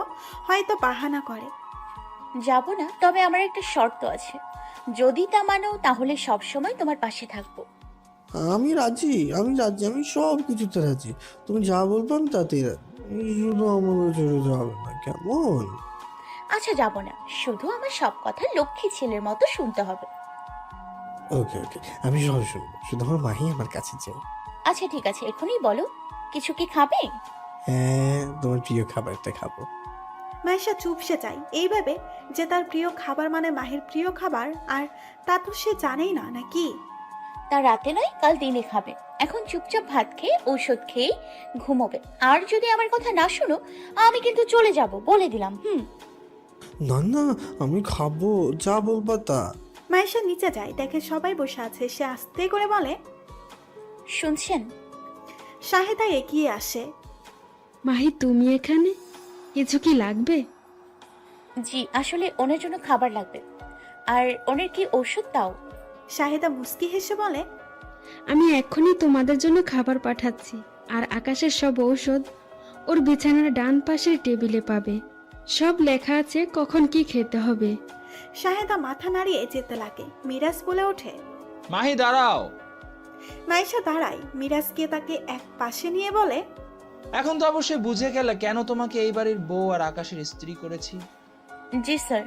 হয়তো বাহানা করে। যাব না, তবে আমার একটা শর্ত আছে। যদি তা মানো তাহলে সব সময় তোমার পাশে থাকবো। আমি রাজি, আমি রাজি, আমি সব কিছুতে রাজি। তুমি যা বলবে আমি তাতেই রাজি। শুধু আমাকে ছেড়ে যাবে না, কেমন? আচ্ছা, যাব না, শুধু আমার সব কথা লক্ষ্মী ছেলের মতো শুনতে হবে। ওকে ওকে, আমি সব শুনবো, শুধু আমার মাহি আমার কাছে চাই। আচ্ছা ঠিক আছে, এখনই বলো, কিছু কি খাবে? হ্যাঁ, তোমার প্রিয় খাবারটা খাবো। মাইশা চুপসে যায়। এইভাবে যে তার প্রিয় খাবার মানে মাহির প্রিয় খাবার, আর তা তো সে জানেই না নাকি। তা রাতে নয়, কাল দিনে খাবে। এখন চুপচাপ ভাত খেয়ে ঔষধ খেয়ে ঘুমোবে। আর যদি আমার কথা না শোনো, আমি কিন্তু চলে যাব, বলে দিলাম। না না, আমি খাবো, যা বলবা তা। মাইশা নিচে যায়, দেখে সবাই বসে আছে। সে আস্তে করে বলে, শুনছেন? শাহেদা এগিয়ে আসে। মাহি, তুমি এখানে? কিছু কি লাগবে? জি, আসলে ওনার জন্য খাবার লাগবে। আর ওনার কি ওষুধ দাও? শাহেদা মুস্কি হেসে বলে, আমি এক্ষুনি তোমাদের জন্য খাবার পাঠাচ্ছি। আর আকাশের সব ঔষধ ওর বিছানার ডান পাশের টেবিলে পাবে। সব লেখা আছে কখন কি খেতে হবে। শাহেদা মাথা নাড়িয়ে যেতে লাগে। মিরাজ বলে ওঠে, মাহি দাঁড়াও। মাইশা দাঁড়ায়। মিরাজ গিয়ে তাকে এক পাশে নিয়ে বলে, এখন তো অবশ্যই বুঝে গেলে কেন তোমাকে এই বাড়ির বউ আর আকাশের স্ত্রী করেছি। জি স্যার।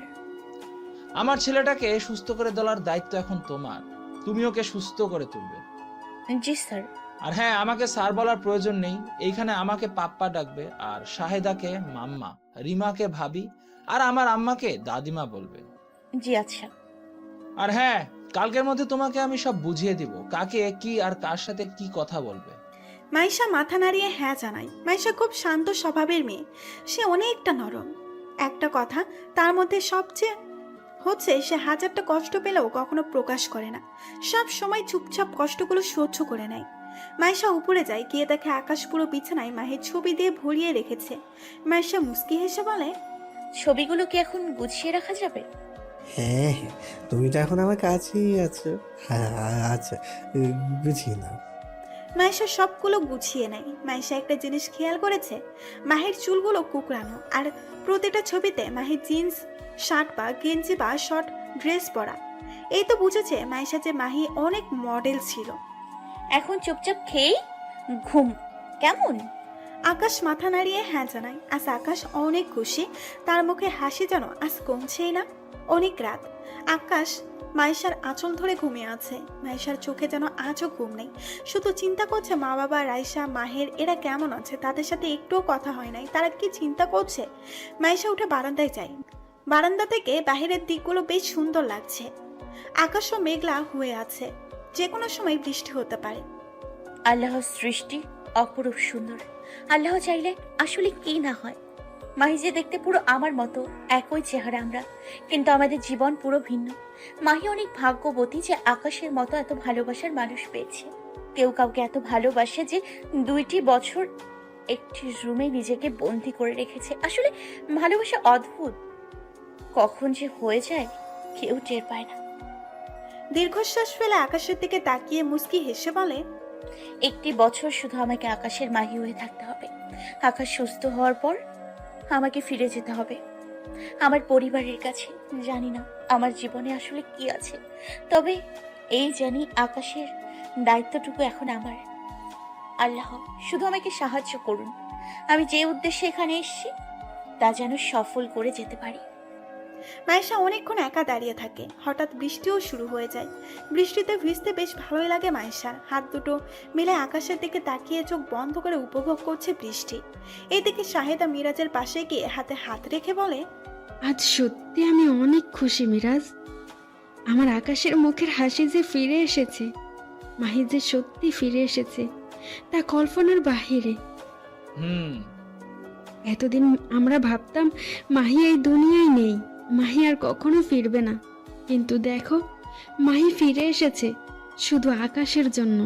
আমার ছেলেটাকে সুস্থ করে তোলার দায়িত্ব এখন তোমার। তুমি ওকে সুস্থ করে তুলবে। জি স্যার। আর হ্যাঁ, আমাকে স্যার বলার প্রয়োজন নেই। এইখানে আমাকে পাপ্পা ডাকবে, আর শাহেদাকে মাম্মা, রিমাকে ভাবি, আর আমার আম্মাকে দাদিমা বলবে। জি আচ্ছা। আর হ্যাঁ, কালকের মধ্যে তোমাকে আমি সব বুঝিয়ে দিব, কাকে কি আর কার সাথে কি কথা বলবে। মাইশা মাথা নাড়িয়ে হ্যাঁ জানায়। মাইশা খুব শান্ত স্বভাবের মেয়ে। সে অনেকটা নরম। একটা কথা তার মধ্যে সবচেয়ে হচ্ছে, সে হাজারটা কষ্ট পেলেও কখনো প্রকাশ করে না। সব সময় চুপচাপ কষ্টগুলো সহ্য করে নেয়। মাইশা উপরে যায়, গিয়ে দেখে আকাশ পুরো বিছানায় মাহির ছবি দিয়ে ভরিয়ে রেখেছে। মাইশা মুস্কি হেসে বলে, ছবিগুলো কি এখন গুছিয়ে রাখা যাবে? হ্যাঁ হ্যাঁ, তুমি তো এখন আমার কাছেই আছো। হ্যাঁ আচ্ছা, বুঝি না। মাইশা সবগুলো গুছিয়ে নেয়। মাইশা একটা জিনিস খেয়াল করেছে, মাহির চুলগুলো কুকড়ানো। আর প্রতিটা ছবিতে মাহির জিন্স শার্ট বা গেঞ্জি বা শর্ট ড্রেস পরা। এই তো বুঝেছে মাইশা যে মাহি অনেক মডেল ছিল। এখন চুপচাপ খেয়ে ঘুম, কেমন? আকাশ মাথা নাড়িয়ে হ্যাঁ জানায়। আজ আকাশ অনেক খুশি। তার মুখে হাসি যেন আজ কমছেই না। অনেক রাত। আকাশ মাইশার আঁচল ধরে ঘুমিয়ে আছে। মাইশার চোখে যেন আজও ঘুম নেই। শুধু চিন্তা করছে মা বাবা, রাইসা, মাহের এরা কেমন আছে। তাদের সাথে একটুও কথা হয় নাই। তারা কি চিন্তা করছে। মাইশা উঠে বারান্দায় যায়। বারান্দা থেকে বাহিরের দিকগুলো বেশ সুন্দর লাগছে। আকাশও মেঘলা হয়ে আছে। যে কোনো সময় বৃষ্টি হতে পারে। আল্লাহর সৃষ্টি অপরূপ সুন্দর। আল্লাহ চাইলে আসলে কি না হয়। মাহি যে দেখতে পুরো আমার মতো, একই চেহারা আমরা, কিন্তু আমাদের জীবন পুরো ভিন্ন। মাহি অনেক ভাগ্যবতী যে আকাশের মতো এত ভালোবাসার মানুষ পেয়েছে। কেউ কাউকে এত ভালোবাসে যে 2টি বছর একটি রুমে নিজেকে বন্দি করে রেখেছে। আসলে ভালোবাসা অদ্ভুত, কখন যে হয়ে যায় কেউ টের পায় না। দীর্ঘশ্বাস ফেলে আকাশের দিকে তাকিয়ে মুস্কি হেসে বলে, 1টি বছর শুধু আমাকে আকাশের মাহি হয়ে থাকতে হবে। আকাশ সুস্থ হওয়ার পর আমাকে ফিরে যেতে হবে আমার পরিবারের কাছে। জানি না আমার জীবনে আসলে কি আছে, তবে এই জানি আকাশের দায়িত্বটুকু এখন আমার। আল্লাহ শুধু আমাকে সাহায্য করুন। আমি যে উদ্দেশ্যে এখানে এসেছি তা যেন সফল করে যেতে পারি। মাইশা অনেকক্ষণ একা দাঁড়িয়ে থাকে। হঠাৎ বৃষ্টিও শুরু হয়ে যায়। বৃষ্টিতে ভিজতে বেশ ভালোই লাগে মাইশার। হাত দুটো মিলে আকাশের দিকে তাকিয়ে চোখ বন্ধ করে উপভোগ করছে বৃষ্টি। এইদিকে শাহেদা মিরাজের পাশে গিয়ে হাতে হাত রেখে বলে, আজ সত্যি আমি অনেক খুশি মিরাজ। আমার আকাশের মুখের হাসি যে ফিরে এসেছে, মাহি যে সত্যি ফিরে এসেছে, তা কল্পনার বাহিরে। এতদিন আমরা ভাবতাম মাহি এই দুনিয়ায় নেই, মাহি আর কখনো ফিরবে না। কিন্তু দেখো, মাহি ফিরে এসেছে শুধু আকাশের জন্য।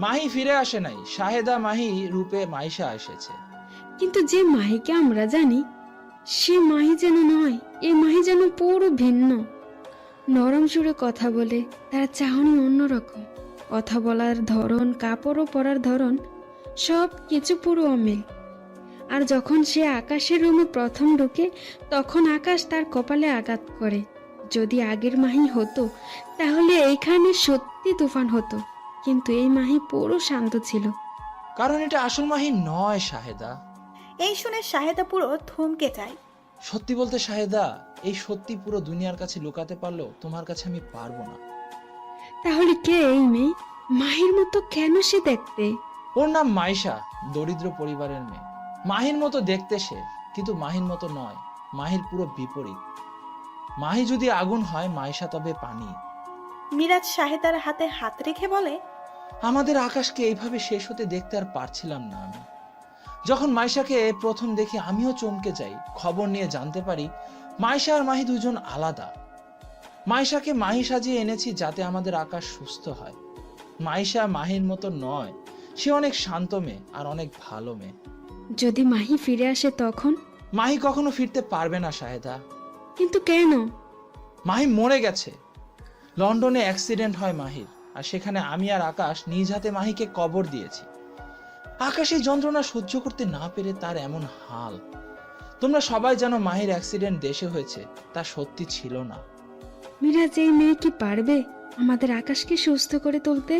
মাহি ফিরে আসে নাই, শাহেদা মাহি রূপে মাইশা এসেছে। কিন্তু যে মাহিকে আমরা জানি সে মাহি যেন নয়। এই মাহি যেন পুরো ভিন্ন। নরম সুরে কথা বলে, তার চাহনি অন্যরকম। কথা বলার ধরন, কাপড়ও পরার ধরন, সব কিছু পুরো অমিল। আর যখন সে আকাশের রুমে প্রথম ঢোকে, তখন আকাশ তার কপালে আঘাত করে। যদি আগের মাহি হতো তাহলে এইখানে সত্যি তুফান হতো, কিন্তু এই মাহি পুরো শান্ত ছিল। কারণ এটা আসল মাহি নয় শাহেদা। এই শুনে শাহেদা পুরো থমকে যায়। সত্যি বলতে শাহেদা, এই সত্যি পুরো দুনিয়ার কাছে লুকাতে পারলো তোমার কাছে আমি পারবো না। তাহলে কে এই মেয়ে? মাহির মতো কেন সে দেখতে? ওর নাম মাইশা, দরিদ্র পরিবারের মেয়ে। মাহির মতো দেখতে সে, কিন্তু মাহির মতো নয়। মাহির পুরো বিপরীত। মাহি যদি আগুন হয়, মাইশা তবে পানি। মিরাজ শাহেদার হাতে হাত রেখে বলে, আমাদের আকাশকে এইভাবে শেষ হতে দেখতে আর পারছিলাম না আমি। যখন মাইশাকে প্রথম দেখে আমিও চমকে যাই। খবর নিয়ে জানতে পারি মাইশা আর মাহি দুজন আলাদা। মাইশাকে মাহি সাজিয়ে এনেছি যাতে আমাদের আকাশ সুস্থ হয়। মাইশা মাহির মতো নয়, সে অনেক শান্ত মেয়ে আর অনেক ভালো মেয়ে। যদি মাহি ফিরে আসে তখন? মাহি কখনো ফিরতে পারবে না শাহেদা। কিন্তু কেন? মাহি মরে গেছে। লন্ডনে অ্যাক্সিডেন্ট হয় মাহির, আর সেখানে আমি আর আকাশ নিজ হাতে মাহিকে কবর দিয়েছি। আকাশ এই যন্ত্রণা সহ্য করতে না পেরে তার এমন হাল। তোমরা সবাই জানো মাহির অ্যাক্সিডেন্ট দেশে হয়েছে, তা সত্যি ছিল না। মিরাজ, এই মেয়ে কি পারবে আমাদের আকাশকে সুস্থ করে তুলতে?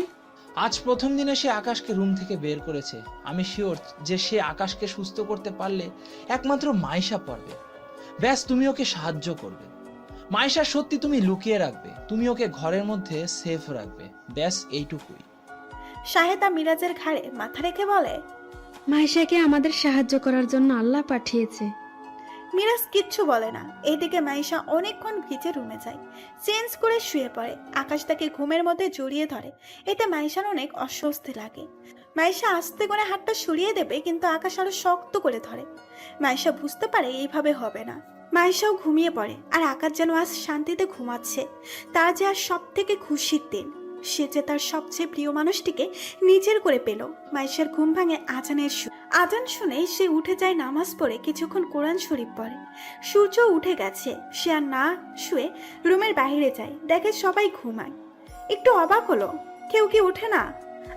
আজ প্রথম দিনে সে আকাশকে রুম থেকে বের করেছে। আমি শিওর যে সে আকাশকে সুস্থ করতে পারলে একমাত্র মাইশা পারবে। ব্যাস তুমি ওকে সাহায্য করবে। মাইশা সত্যি তুমি লুকিয়ে রাখবে, তুমি ওকে ঘরের মধ্যে সেফ রাখবে, ব্যাস এইটুকুই। শাহেদা মিরাজের ঘাড়ে মাথা রেখে বলে, মাইশাকে আমাদের সাহায্য করার জন্য আল্লাহ পাঠিয়েছে। মিরাজ কিচ্ছু বলে না। এদিকে মাইশা অনেকক্ষণ ভিজে রুমে যায়, চেঞ্জ করে শুয়ে পড়ে। আকাশ তাকে ঘুমের মধ্যে জড়িয়ে ধরে। এতে মাইশার অনেক অস্বস্তি লাগে। মাইশা আস্তে করে হাতটা সরিয়ে দেবে, কিন্তু আকাশ আরো শক্ত করে ধরে। মাইশা বুঝতে পারে এইভাবে হবে না। মাইশাও ঘুমিয়ে পড়ে, আর আকাশ যেন আজ শান্তিতে ঘুমাচ্ছে। তার যে আজ সব থেকে খুশির দিন। সে যে তার সবচেয়ে প্রিয় মানুষটিকে নিজের করে পেল। মাইশার ঘুম ভাঙে আজানের সুর। আজান শুনে সে উঠে যায়, নামাজ পড়ে কিছুক্ষণ কোরআন শরীফ পড়ে। সূর্য উঠে গেছে। সে আর না শুয়ে রুমের বাইরে যায়, দেখে সবাই ঘুমায়। একটু অবাক হলো, কেউ কি ওঠে না।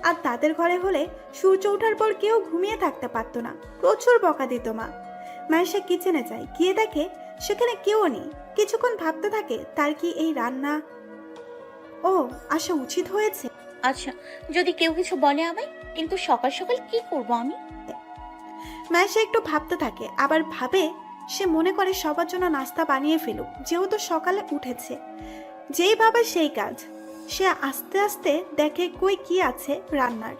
আর তাদের ঘরে হলে সূর্য ওঠার পর কেউ ঘুমিয়ে থাকতে পারতো না, প্রচুর বকা দিত মা। মাইশা কিচেনে যায়, গিয়ে দেখে সেখানে কেউ নেই। কিছুক্ষণ ভাবতে থাকে তার কি এই রান্না ও আসা উচিত হয়েছে। আচ্ছা, যদি কেউ কিছু বলে আমায়, কিন্তু সকাল সকাল কি করব আমি? মাইশা একটু ভাবতে থাকে, আবার ভাবে সে মনে করে সবার জন্য নাস্তা বানিয়ে ফেলুক, যেহেতু সকালে উঠেছে। যেই ভাবে সেই কাজ। সে আস্তে আস্তে দেখে কই কি আছে রান্নার।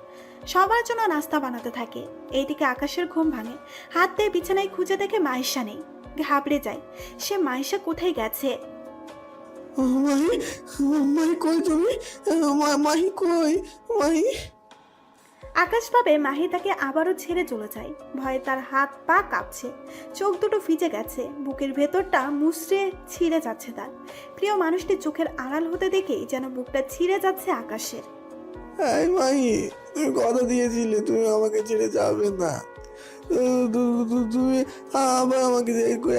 সবার জন্য নাস্তা বানাতে থাকে। এইদিকে আকাশের ঘুম ভাঙে, হাত দিয়ে বিছানায় খুঁজে দেখে মাইশা নেই। ঘাবড়ে যায় সে, মাইশা কোথায় গেছে। মাহি, মাহি কই তুমি? মাহি কই? মাহি। আকাশ ভাবে মাহি তাকে আবারও ছেড়ে চলে যায়। ভয়ে তার হাত পা কাঁপছে, চোখ দুটো ভিজে গেছে, বুকের ভেতরটা মুচড়ে ছিঁড়ে যাচ্ছে। তার প্রিয় মানুষটি চোখের আড়াল হতে দেখেই যেন বুকটা ছিঁড়ে যাচ্ছে আকাশের। এই মাহি, তুমি কথা দিয়েছিলে তুমি আমাকে ছেড়ে যাবে না। তুমি আবার আমাকে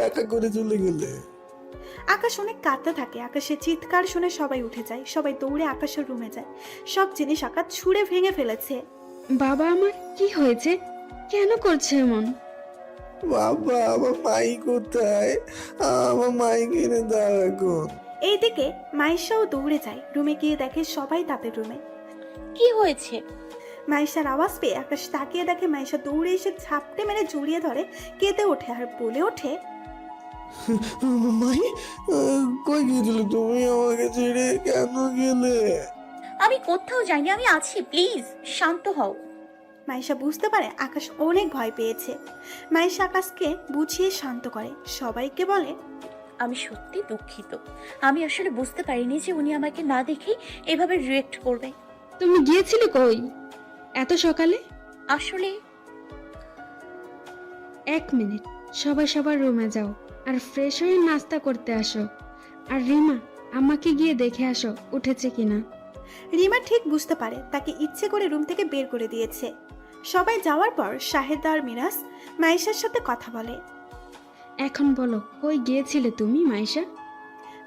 একা করে চলে গেলে। আকাশ অনেক কাঁদতে থাকে। আকাশের চিৎকার শুনে সবাই উঠে যায়। সবাই দৌড়ে আকাশের রুমে যায়। সব জিনিস আকাশ ছুঁড়ে ভেঙে ফেলেছে। বাবা, আমার কি হয়েছে? কেন করছে এমন? বাবা, আমার মাই কোথায়? আমার মাই কিনে দাও এখন। এইদিকে মাইশাও দৌড়ে যায়। রুমে গিয়ে দেখে সবাই তাদের রুমে। কি হয়েছে? মাইশার আওয়াজ পেয়ে আকাশ তাকিয়ে দেখে মাইশা দৌড়ে এসে ঝাপটে মেরে জড়িয়ে ধরে, কেঁদে ওঠে আর বলে ওঠে, মাই, কই গিয়েছিলে তুমি? আমাকে ছেড়ে কেন গেলে? আমি কোথাও যাইনি, আমি আছি, প্লিজ শান্ত হও। মাইশা বুঝতে পারে আকাশ অনেক ভয় পেয়েছে। মাইশা আকাশকে বুঝিয়ে শান্ত করে, সবাইকে বলে, আমি সত্যি দুঃখিত। আমি আসলে বুঝতে পারিনি যে উনি আমাকে না দেখেই এভাবে রিয়েক্ট করবে। তুমি গিয়েছিলে কই এত সকালে? আসলে 1 মিনিট, সবাই সবার রুমে যাও আর ফ্রেশ হয়ে নাস্তা করতে আসো। আর রিমা, আমাকে গিয়ে দেখে আসো উঠেছে কিনা। রিমা ঠিক বুঝতে পারে তাকে ইচ্ছে করে রুম থেকে বের করে দিয়েছে। সবাই যাওয়ার পর শাহেদা আর মিরাজ মাইশার সাথে কথা বলে। এখন বলো, কই গিয়েছিলে তুমি মাইশা?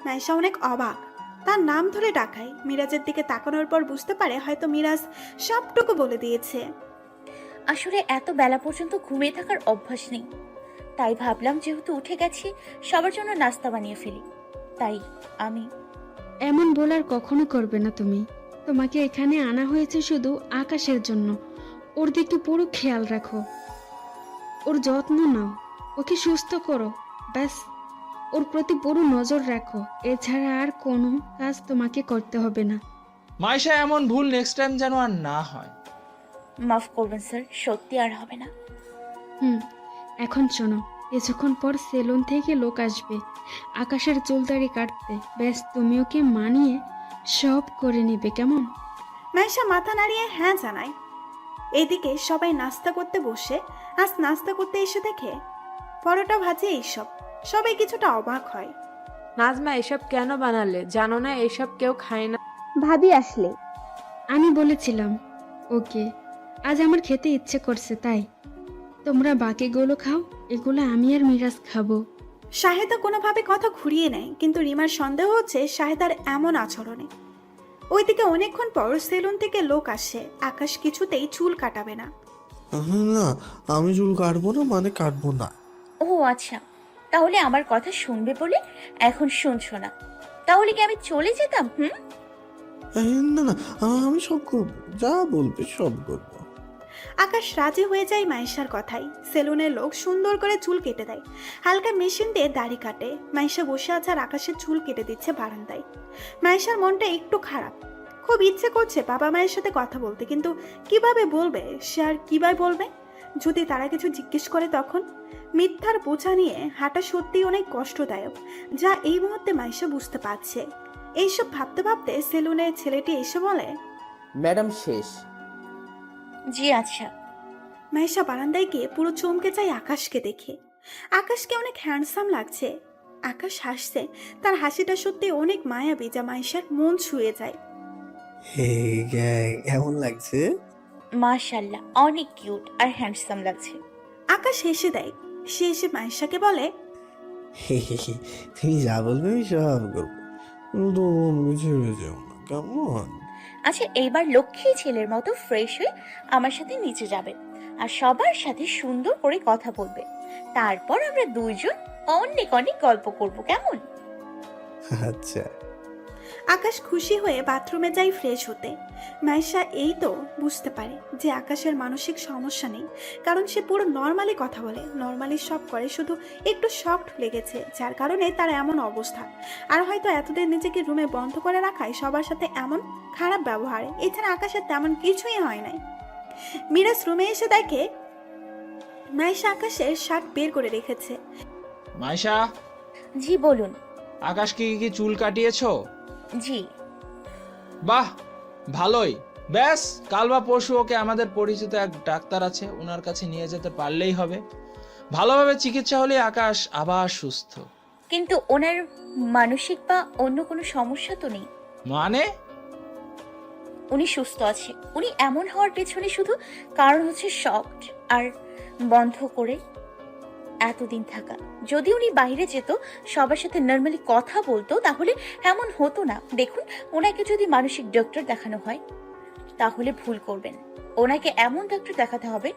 মাইশা অনেক অবাক, তার নাম ধরে ডাকায়। মিরাজের দিকে তাকানোর পর বুঝতে পারে হয়তো মিরাজ সবটুকু বলে দিয়েছে। আসলে এত বেলা পর্যন্ত ঘুমিয়ে থাকার অভ্যাস নেই, তাই ভাবলাম যেহেতু উঠে গেছি সবার জন্য নাস্তা বানিয়ে ফেলি, তাই আমি। এমন বলার কখনো করবে না তুমি। তোমাকে এখানে আনা হয়েছে শুধু আকাশের জন্য। ওর দিকে পুরো খেয়াল রাখো, ওর যত্ন নাও, ওকে সুস্থ করো, ব্যাস। ওর প্রতি পুরো নজর রাখো। এছাড়া আর কোনো কাজ তোমাকে করতে হবে না। মাইশা, এমন ভুল নেক্সট টাইম যেন আর না হয়। মাফ করবেন স্যার, সত্যি আর হবে না। এখন শোনো, কিছুক্ষণ পর সেলুন থেকে লোক আসবে আকাশের চুলদাড়ি কাটতে। ব্যাস তুমি ওকে মানিয়ে সব করে নেবে কেমন? মাইশা মাথা নাড়িয়ে হ্যাঁ জানায়। এদিকে সবাই নাস্তা করতে বসে আজ নাস্তা করতে এসে দেখে পরোটা ভাজি এইসব। সবাই কিছুটা অবাক হয়। নাজমা এসব কেন বানালে? জানো না এসব কেউ খায় না? ভাবি আসলে। আমি বলেছিলাম ওকে, আজ আমার খেতে ইচ্ছে করছে তাই। তোমরা বাকিগুলো খাও, এগুলো আমি আর মিরাজ খাবো। শাহেদা কোনোভাবে কথা ঘুরিয়ে নেয়, কিন্তু রিমার সন্দেহ হচ্ছে শাহেদার এমন আচরণে। ওইদিকে অনেকক্ষণ পর সেলুন থেকে লোক আসে। আকাশ কিছুতেই চুল কাটাবে না। না, আমি চুল কাটবো না, মানে কাটবো না। ও আচ্ছা, তাহলে আমার কথা শুনবে বলে এখন শুনছো না? তাহলে কি আমি চলে যেতাম? না না, আমি সব করবো, যা বলবে সব করবো। আকাশ রাজি হয়ে যায় মাইশার কথাই। সেলুনের লোক সুন্দর করে চুল কেটে দেয়, হালকা মেশিন দিয়ে দাড়ি কাটে। মাইশা বসে আছে আর আকাশের চুল কেটে দিচ্ছে বারান্দায়। মাইশার মনটা একটু খারাপ, খুব ইচ্ছে করছে বাবা মায়ের সাথে কথা বলতে, কিন্তু কিভাবে বলবে সে? আর কিভাবে বলবে যদি তারা কিছু জিজ্ঞেস করে? তখন মিথ্যার বোঝা নিয়ে হাঁটা সত্যিই অনেক কষ্টদায়ক, যা এই মুহূর্তে মাইশা বুঝতে পারছে। এইসব ভাবতে ভাবতে সেলুনের ছেলেটি এসে বলে, ম্যাডাম শেষ। জি আচ্ছা। মাইশা বারান্দায় গিয়ে পুরো চমকে যায় আকাশকে দেখে। আকাশকে অনেক হ্যান্ডসাম লাগছে। আকাশ হাসছে, তার হাসিটা সত্যি অনেক মায়াবী, যা মাইশার মন ছুঁয়ে যায়। হে গ্যাং, কেমন লাগছে? মাশাআল্লাহ, অনেক কিউট আর হ্যান্ডসাম লাগছে। আকাশ হেসে দেয়। সে এসে মাইশাকে বলে, তুমি যা বলবে আমি সব করবো, তো কিছু হয়ে যাও না, কেমন? আচ্ছা, এইবার লক্ষ্মী ছেলের মতো ফ্রেশ হয়ে আমার সাথে নিচে যাবে আর সবার সাথে সুন্দর করে কথা বলবে। তারপর আমরা দুইজন অনেক অনেক গল্প করব, কেমন? আচ্ছা। আকাশ খুশি হয়ে বাথরুমে যায় ফ্রেশ হতে। মাইশা এই তো বুঝতে পারে যে আকাশের মানসিক সমস্যা নেই, কারণ সে পুরো নর্মালি কথা বলে, নর্মালি সব করে, শুধু একটু শকড লেগেছে যার কারণে তার এমন অবস্থা। আর হয়তো এতদিন নিজেকে রুমে বন্ধ করে রাখায় সবার সাথে এমন খারাপ ব্যবহার। এছাড়া আকাশের তেমন কিছুই হয় নাই। মিরাজ রুমে এসে দেখে মাইশা আকাশের শার্ট বের করে রেখেছে। মাইশা, জি বলুন। আকাশ কি চুল কাটিয়েছো? জি। বাহ, ভালোই। ব্যাস, কাল বা পরশু ওকে আমাদের পরিচিত এক ডাক্তার আছে, ওনার কাছে নিয়ে যেতে পারলেই হবে। ভালোভাবে চিকিৎসা হলে আকাশ আবার সুস্থ। কিন্তু ওনার মানসিক বা অন্য কোনো সমস্যা তো নেই? মানে? উনি সুস্থ আছে। উনি এমন হওয়ার পেছনে শুধু কারণ হচ্ছে শক আর বন্ধ করে এতদিন থাকা। যদি উনি বাইরে যেত, সবার সাথে নর্মালি কথা বলতো, তাহলে এমন হতো না। দেখুন, ওনাকে যদি মানসিক ডক্টর দেখানো হয় তাহলে ভুল করবেন। ওনাকে এমন ডক্টর দেখাতে হবে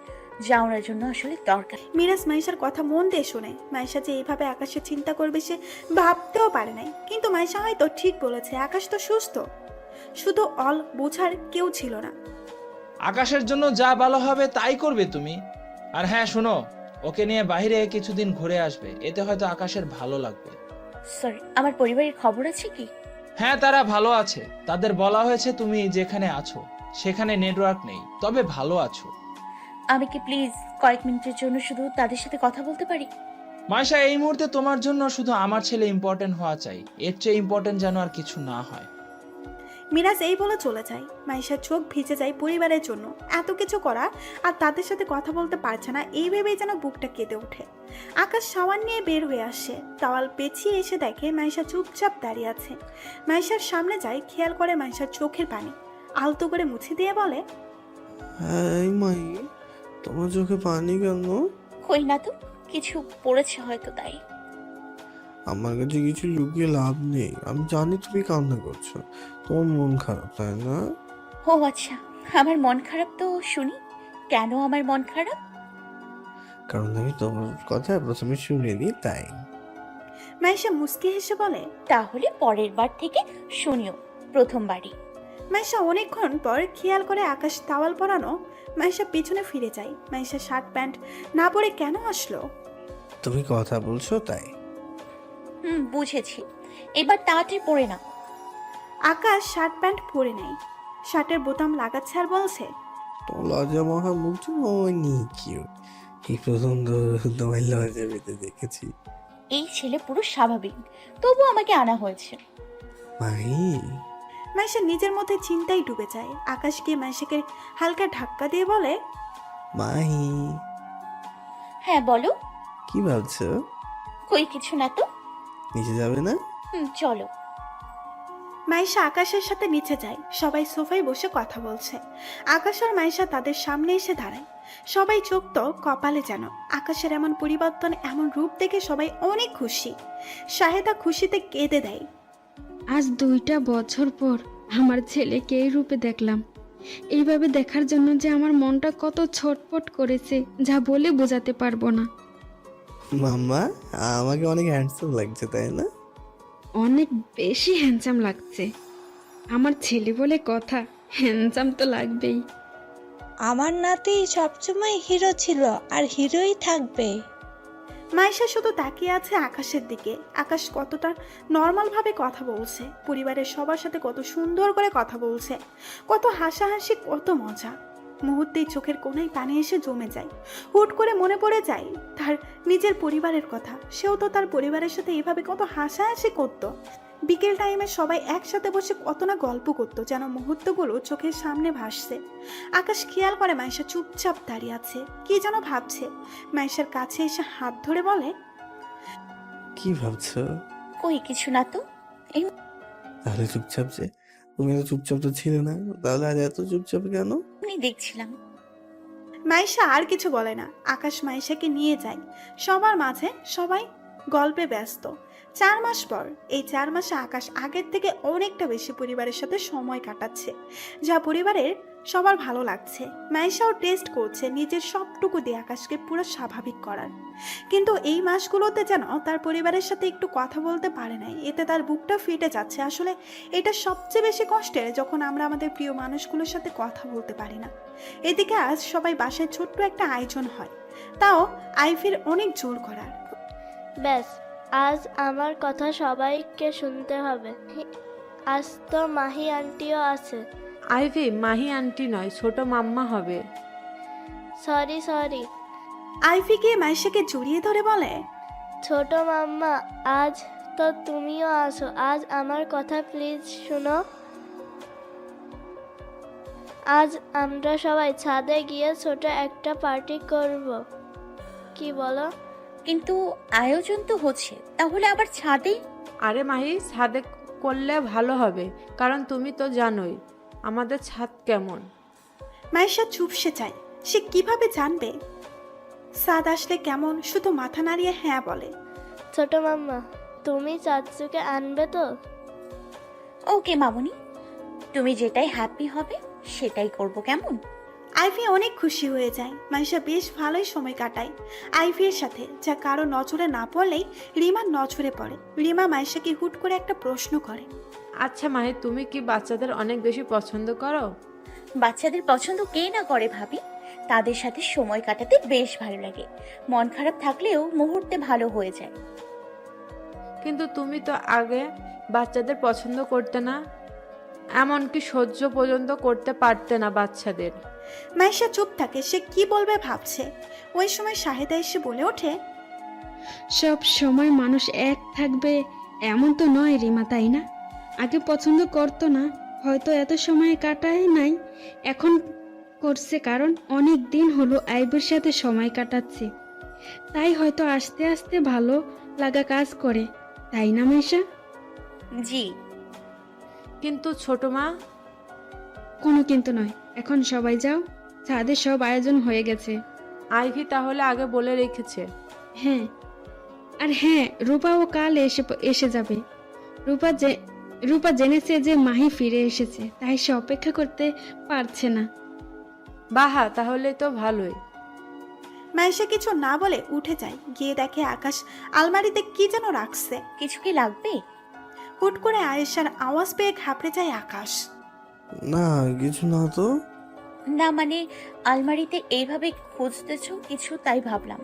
যা ওনার জন্য আসলে দরকার। মিরাজ মাইশার কথা মন দিয়ে শোনে। মাইশা যে এইভাবে আকাশের চিন্তা করবে সে ভাবতেও পারে নাই, কিন্তু মাইশা হয়তো ঠিক বলেছে। আকাশ তো সুস্থ, শুধু বোঝার কেউ ছিল না। আকাশের জন্য যা ভালো হবে তাই করবে তুমি। আর হ্যাঁ শোনো, ওকে নিয়ে বাইরে কিছুদিন ঘুরে আসবে, এতে হয়তো আকাশের ভালো লাগবে। সরি, আমার পরিবারের খবর আছে কি? হ্যাঁ, তারা ভালো আছে। তাদের বলা হয়েছে তুমি যেখানে আছো সেখানে নেটওয়ার্ক নেই, তবে ভালো আছো। আমি কি প্লিজ কয়েক মিনিটের জন্য শুধু তাদের সাথে কথা বলতে পারি? মাইশা, এই মুহূর্তে তোমার জন্য শুধু আমার ছেলে ইম্পর্টেন্ট হওয়া চাই, এর চেয়ে ইম্পর্টেন্ট যেন আর কিছু না হয়। মিরাজ এই বলে চলে যায়। মাইশার চোখ ভিজে যায় পরিবারের জন্য এত কিছু করা, আর তাদের সাথে কথা বলতে পারছে না, এই ভেবেই যেন বুকটা কেঁদে ওঠে। আকাশ সাওয়ার নিয়ে বের হয়ে আসে। টাওয়াল পেঁচিয়ে এসে দেখে মাইশা চুপচাপ দাঁড়িয়ে আছে। মাইশার সামনে যায়, খেয়াল করে মাইশার চোখের পানি, আলতো করে মুছে দিয়ে বলে, হ্যাঁ মাই, তোমার চোখে পানি কেন? কই না তো, কিছু পড়েছে হয়তো তাই। আমার কাছে কিছু লুকিয়ে লাভ নেই, আমি জানি তুমি কান্না করছো, তোমার মন খারাপ, তাই না? ও আচ্ছা, আমার মন খারাপ তো শুনি। কেন আমার মন খারাপ? কারণ আমি তোমার কথা প্রথমে শুনিনি, তাই। মাইশা মুস্কি হেসে বলে, তাহলে পরের বার থেকে শুনিও, প্রথমবারই। মাইশা অনেকক্ষণ পর খেয়াল করে আকাশ টাওয়াল পরানো। মাইশা পিছনে ফিরে যায়। মাইশা শার্ট প্যান্ট না পরে কেন আসলো? তুমি কথা বলছো তাই। বুঝেছি, এবার তাড়াতাড়ি পড়ে না। আকাশ শার্ট প্যান্ট পরে নেয়, শার্টের বোতাম লাগাচ্ছে আর বলছে, তোমার লজ্জা মহা মুখটা অনেক কিউট, এই প্রথম তোমার লজ্জা পেতে দেখেছি। এই ছেলে পুরো স্বাভাবিক, তবু আমাকে আনা হয়েছে। মাই, মাইশা নিজের মধ্যে চিন্তায় ডুবে যায়। আকাশ গিয়ে মাইশাকে হালকা ধাক্কা দিয়ে বলে, মাহি, হ্যাঁ বলো। কি ভাবছো? কই কিছু না তো। নিচে যাবে না? চলো। মাইশা আকাশের সাথে নিচে যায়। সবাই সোফায় বসে কথা বলছে। আকাশ আর মাইশা তাদের সামনে এসে দাঁড়ায়। সবাই চোখ তো কপালে যেন। আকাশের এমন পরিবর্তন, এমন রূপ দেখে সবাই অনেক খুশি। শাহেদা খুশিতে কেঁদে দেয়। আজ 2টা বছর পর আমার ছেলেকে এই রূপে দেখলাম। এইভাবে দেখার জন্য যে আমার মনটা কত ছটফট করেছে, যা বলে বোঝাতে পারবো না। মাম্মা, আমাকে অনেক হ্যান্ডসাম লাগছে, তাই না? অনেক বেশি হ্যান্ডসাম লাগছে। আমার ছেলে বলে কথা, হ্যান্ডসাম তো লাগবেই। আমার নাতি সবসময় হিরো ছিল আর হিরোই থাকবে। মাইশা শুধু তাকিয়ে আছে আকাশের দিকে। আকাশ কতটা নর্মাল ভাবে কথা বলছে, পরিবারের সবার সাথে কত সুন্দর করে কথা বলছে, কত হাসাহাসি, কত মজা। মুহূর্তেই চোখের কোণায় পানি এসে জমে যায়। হুট করে মনে পড়ে যায় তার নিজের পরিবারের কথা। সেও তো তার পরিবারের সাথে এভাবে কত হাসাহাসি করতো। বিকেল টাইমে সবাই একসাথে বসে কত না গল্প করতো, যেন মুহূর্তগুলো চোখের সামনে ভাসছে। আকাশ খেয়াল করে মাইশা চুপচাপ দাঁড়িয়ে আছে, কি যেন ভাবছে। মাইশার কাছে এসে হাত ধরে বলে, কি ভাবছো? কই কিছু না তো। তাহলে চুপচাপ যে? তুমি তো চুপচাপ তো ছিলে না, তাহলে আজ এত চুপচাপ কেন? আমি দেখছিলাম। মাইশা আর কিছু বলে না। আকাশ মাইশাকে নিয়ে যায় সবার মাঝে। সবাই গল্পে ব্যস্ত। 4 মাস পর, এই 4 মাসে আকাশ আগের থেকে অনেকটা বেশি পরিবারের সাথে সময় কাটাচ্ছে, যা পরিবারের সবার ভালো লাগছে। মাইশাও টেস্ট করছে নিজের সবটুকু দিয়ে আকাশকে পুরো স্বাভাবিক করার। কিন্তু এই মাসগুলোতে যেন তার পরিবারের সাথে একটু কথা বলতে পারে নাই। এতে তার বুকটা ফেটে যাচ্ছে। আসলে এটা সবচেয়ে বেশি কষ্টের, যখন আমরা আমাদের প্রিয় মানুষগুলোর সাথে কথা বলতে পারি না। এদিকে আজ সবাই বাসায় ছোট্ট একটা আয়োজন হয়, তাও আইভির অনেক জোর করার। ব্যাস, আজ আমার কথা সবাইকে শুনতে হবে। আজ তো মাহি আন্টিও আছে। আইভি মাহি আন্টি নয়, ছোট মাম্মা হবে। সরি। আইভি গিয়ে মাইশাকে জড়িয়ে ধরে বলে, ছোট মাম্মা, আজ তো তুমিও আসো। আজ আমার কথা প্লিজ শুনো। আজ আমরা সবাই ছাদে গিয়ে ছোট একটা পার্টি করব, কি বলো? কিন্তু আয়োজন তো হচ্ছে, তাহলে আবার ছাদে? আরে মাহি, ছাদে করলে ভালো হবে, কারণ তুমি তো জানোই আমাদের ছাদ কেমন। মাইশা চুপসে যায়। সে কিভাবে জানবে সাদ আসলে কেমন? শুধু মাথা নাড়িয়ে হ্যাঁ বলে। ছোট মাম্মা, তুমি চাচুকে আনবে তো? ওকে মামুনি, তুমি যেটাই হ্যাপি হবে সেটাই করব, কেমন? আইভি অনেক খুশি হয়ে যায়। মাইশা বেশ ভালোই সময় কাটায় আইভির সাথে, যা কারো নজরে না পড়লেই রিমার নজরে পড়ে। রিমা মাইশাকে হুট করে একটা প্রশ্ন করে, আচ্ছা মাহি, তুমি কি বাচ্চাদের অনেক বেশি পছন্দ করো? বাচ্চাদের পছন্দ কে না করে ভাবি। তাদের সাথে সময় কাটাতে বেশ ভালো লাগে। মন খারাপ থাকলেও মুহূর্তে ভালো হয়ে যায়। কিন্তু তুমি তো আগে বাচ্চাদের পছন্দ করতে না, এমনকি সহ্য পর্যন্ত করতে পারতে না বাচ্চাদের। মাইশা চুপ থাকে। সে কি বলবে ভাবছে। ওই সময় শাহেদা এসে বলে ওঠে, সব সময় মানুষ এক থাকবে এমন তো নয় রিমা, তাই না? আগে পছন্দ করতো না, হয়তো এত সময় কাটায় নাই, এখন করছে, কারণ অনেক দিন হলো আইবের সাথে সময় কাটাচ্ছে, তাই হয়তো আস্তে আস্তে ভালো লাগা কাজ করে, তাই না মাইশা? জি। কিন্তু ছোট মা? কোনো কিন্তু নয়, এখন সবাই যাও, ছাদে সব আয়োজন হয়ে গেছে। আইভি তাহলে আগে বলে রেখেছে। হ্যাঁ, আর হ্যাঁ, রূপাও কাল এসে যাবে। রূপা জেনেছে যে মাহি ফিরে এসেছে, তাই সে অপেক্ষা করতে পারছে না। বাহা, তাহলে তো ভালোই। মাইশা কিছু না বলে উঠে যায়। গিয়ে দেখে আকাশ আলমারিতে কি যেন রাখছে। কিছু কি লাগবে? হুট করে আয়েশার আওয়াজ পেয়ে ঘাবড়ে যায় আকাশ। না, কিছু না তো। না মানে, আলমারিতে এইভাবে খুঁজতেছো কিছু, তাই ভাবলাম।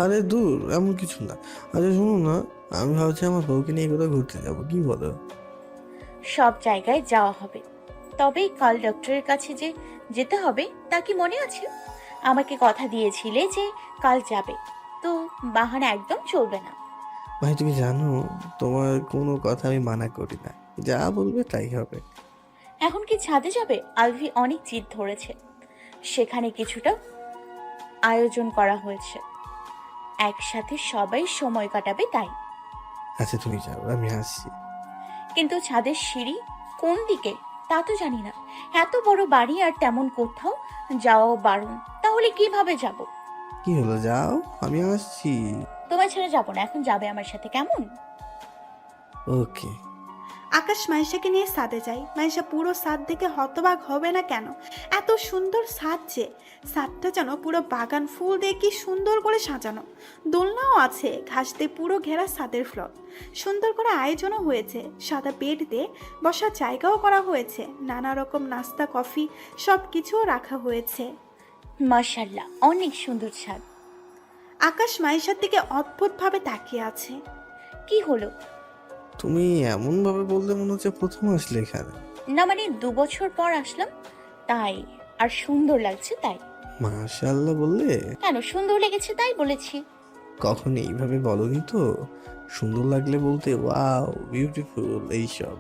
আরে দূর, এমন কিছু না। আচ্ছা শুনো না, আমি ভাবছি আমার বউকে নিয়ে কোথাও ঘুরতে যাবো, কি বলো? সব জায়গায় যাওয়া হবে, তবে কাল ডক্টরের কাছে যে যেতে হবে তা কি মনে আছে? আমাকে কথা দিয়েছিলে যে কাল যাবে, তো বাহানা একদম চলবে না। ভাই তুমি জানো, তোমার কোনো কথা আমি মানা করি না, যা বলবে তাই হবে। এখন কি ছাদে যাবে? আলভি অনেক জিদ ধরেছে। সেখানে কিছুটা আয়োজন করা হয়েছে, একসাথে সবাই সময় কাটাবে তাই। আচ্ছা তুমি যাও, আমি আসছি। কিন্তু ছাদের সিঁড়ি কোন দিকে তা তো জানি না। এত বড় বাড়ি আর তেমন কোথাও যাওয়াও বারণ, তাহলে কিভাবে যাব? কি হলো, যাও, আমি আসছি। তোমার ছেড়ে যাবো না, এখন যাবে আমার সাথে, কেমন? ওকে। আকাশ মাইশাকে নিয়ে ছাদে যায়। মাইশা পুরো ছাদ দেখে হতবাক হবে না কেন? এত সুন্দর ছাদ যে, ছাদটা যেন পুরো বাগান ফুল দিয়ে কি সুন্দর করে সাজানো। দোলনাও আছে, ঘাস দিয়ে পুরো ঘেরা ছাদের ফ্লোর। সুন্দর করে আয়োজনও হয়েছে, সাদা বেড দিয়ে বসার জায়গাও করা হয়েছে, নানা রকম নাস্তা কফি সব কিছুও রাখা হয়েছে। মাশাআল্লাহ, অনেক সুন্দর ছাদ। আকাশ মাইশার দিকে অদ্ভুতভাবে তাকিয়ে আছে। কি হলো? তুমি এমন ভাবে বললে মনে হচ্ছে প্রথম আসলে এখানে। না মানে 2 বছর পর আসলাম তাই, আর সুন্দর লাগছে তাই। মাশাআল্লাহ বললে? কেন, সুন্দর লেগেছে তাই বলেছি। কখন এইভাবে বলনি তো। সুন্দর লাগলে বলতে ওয়াও বিউটিফুল এইসব।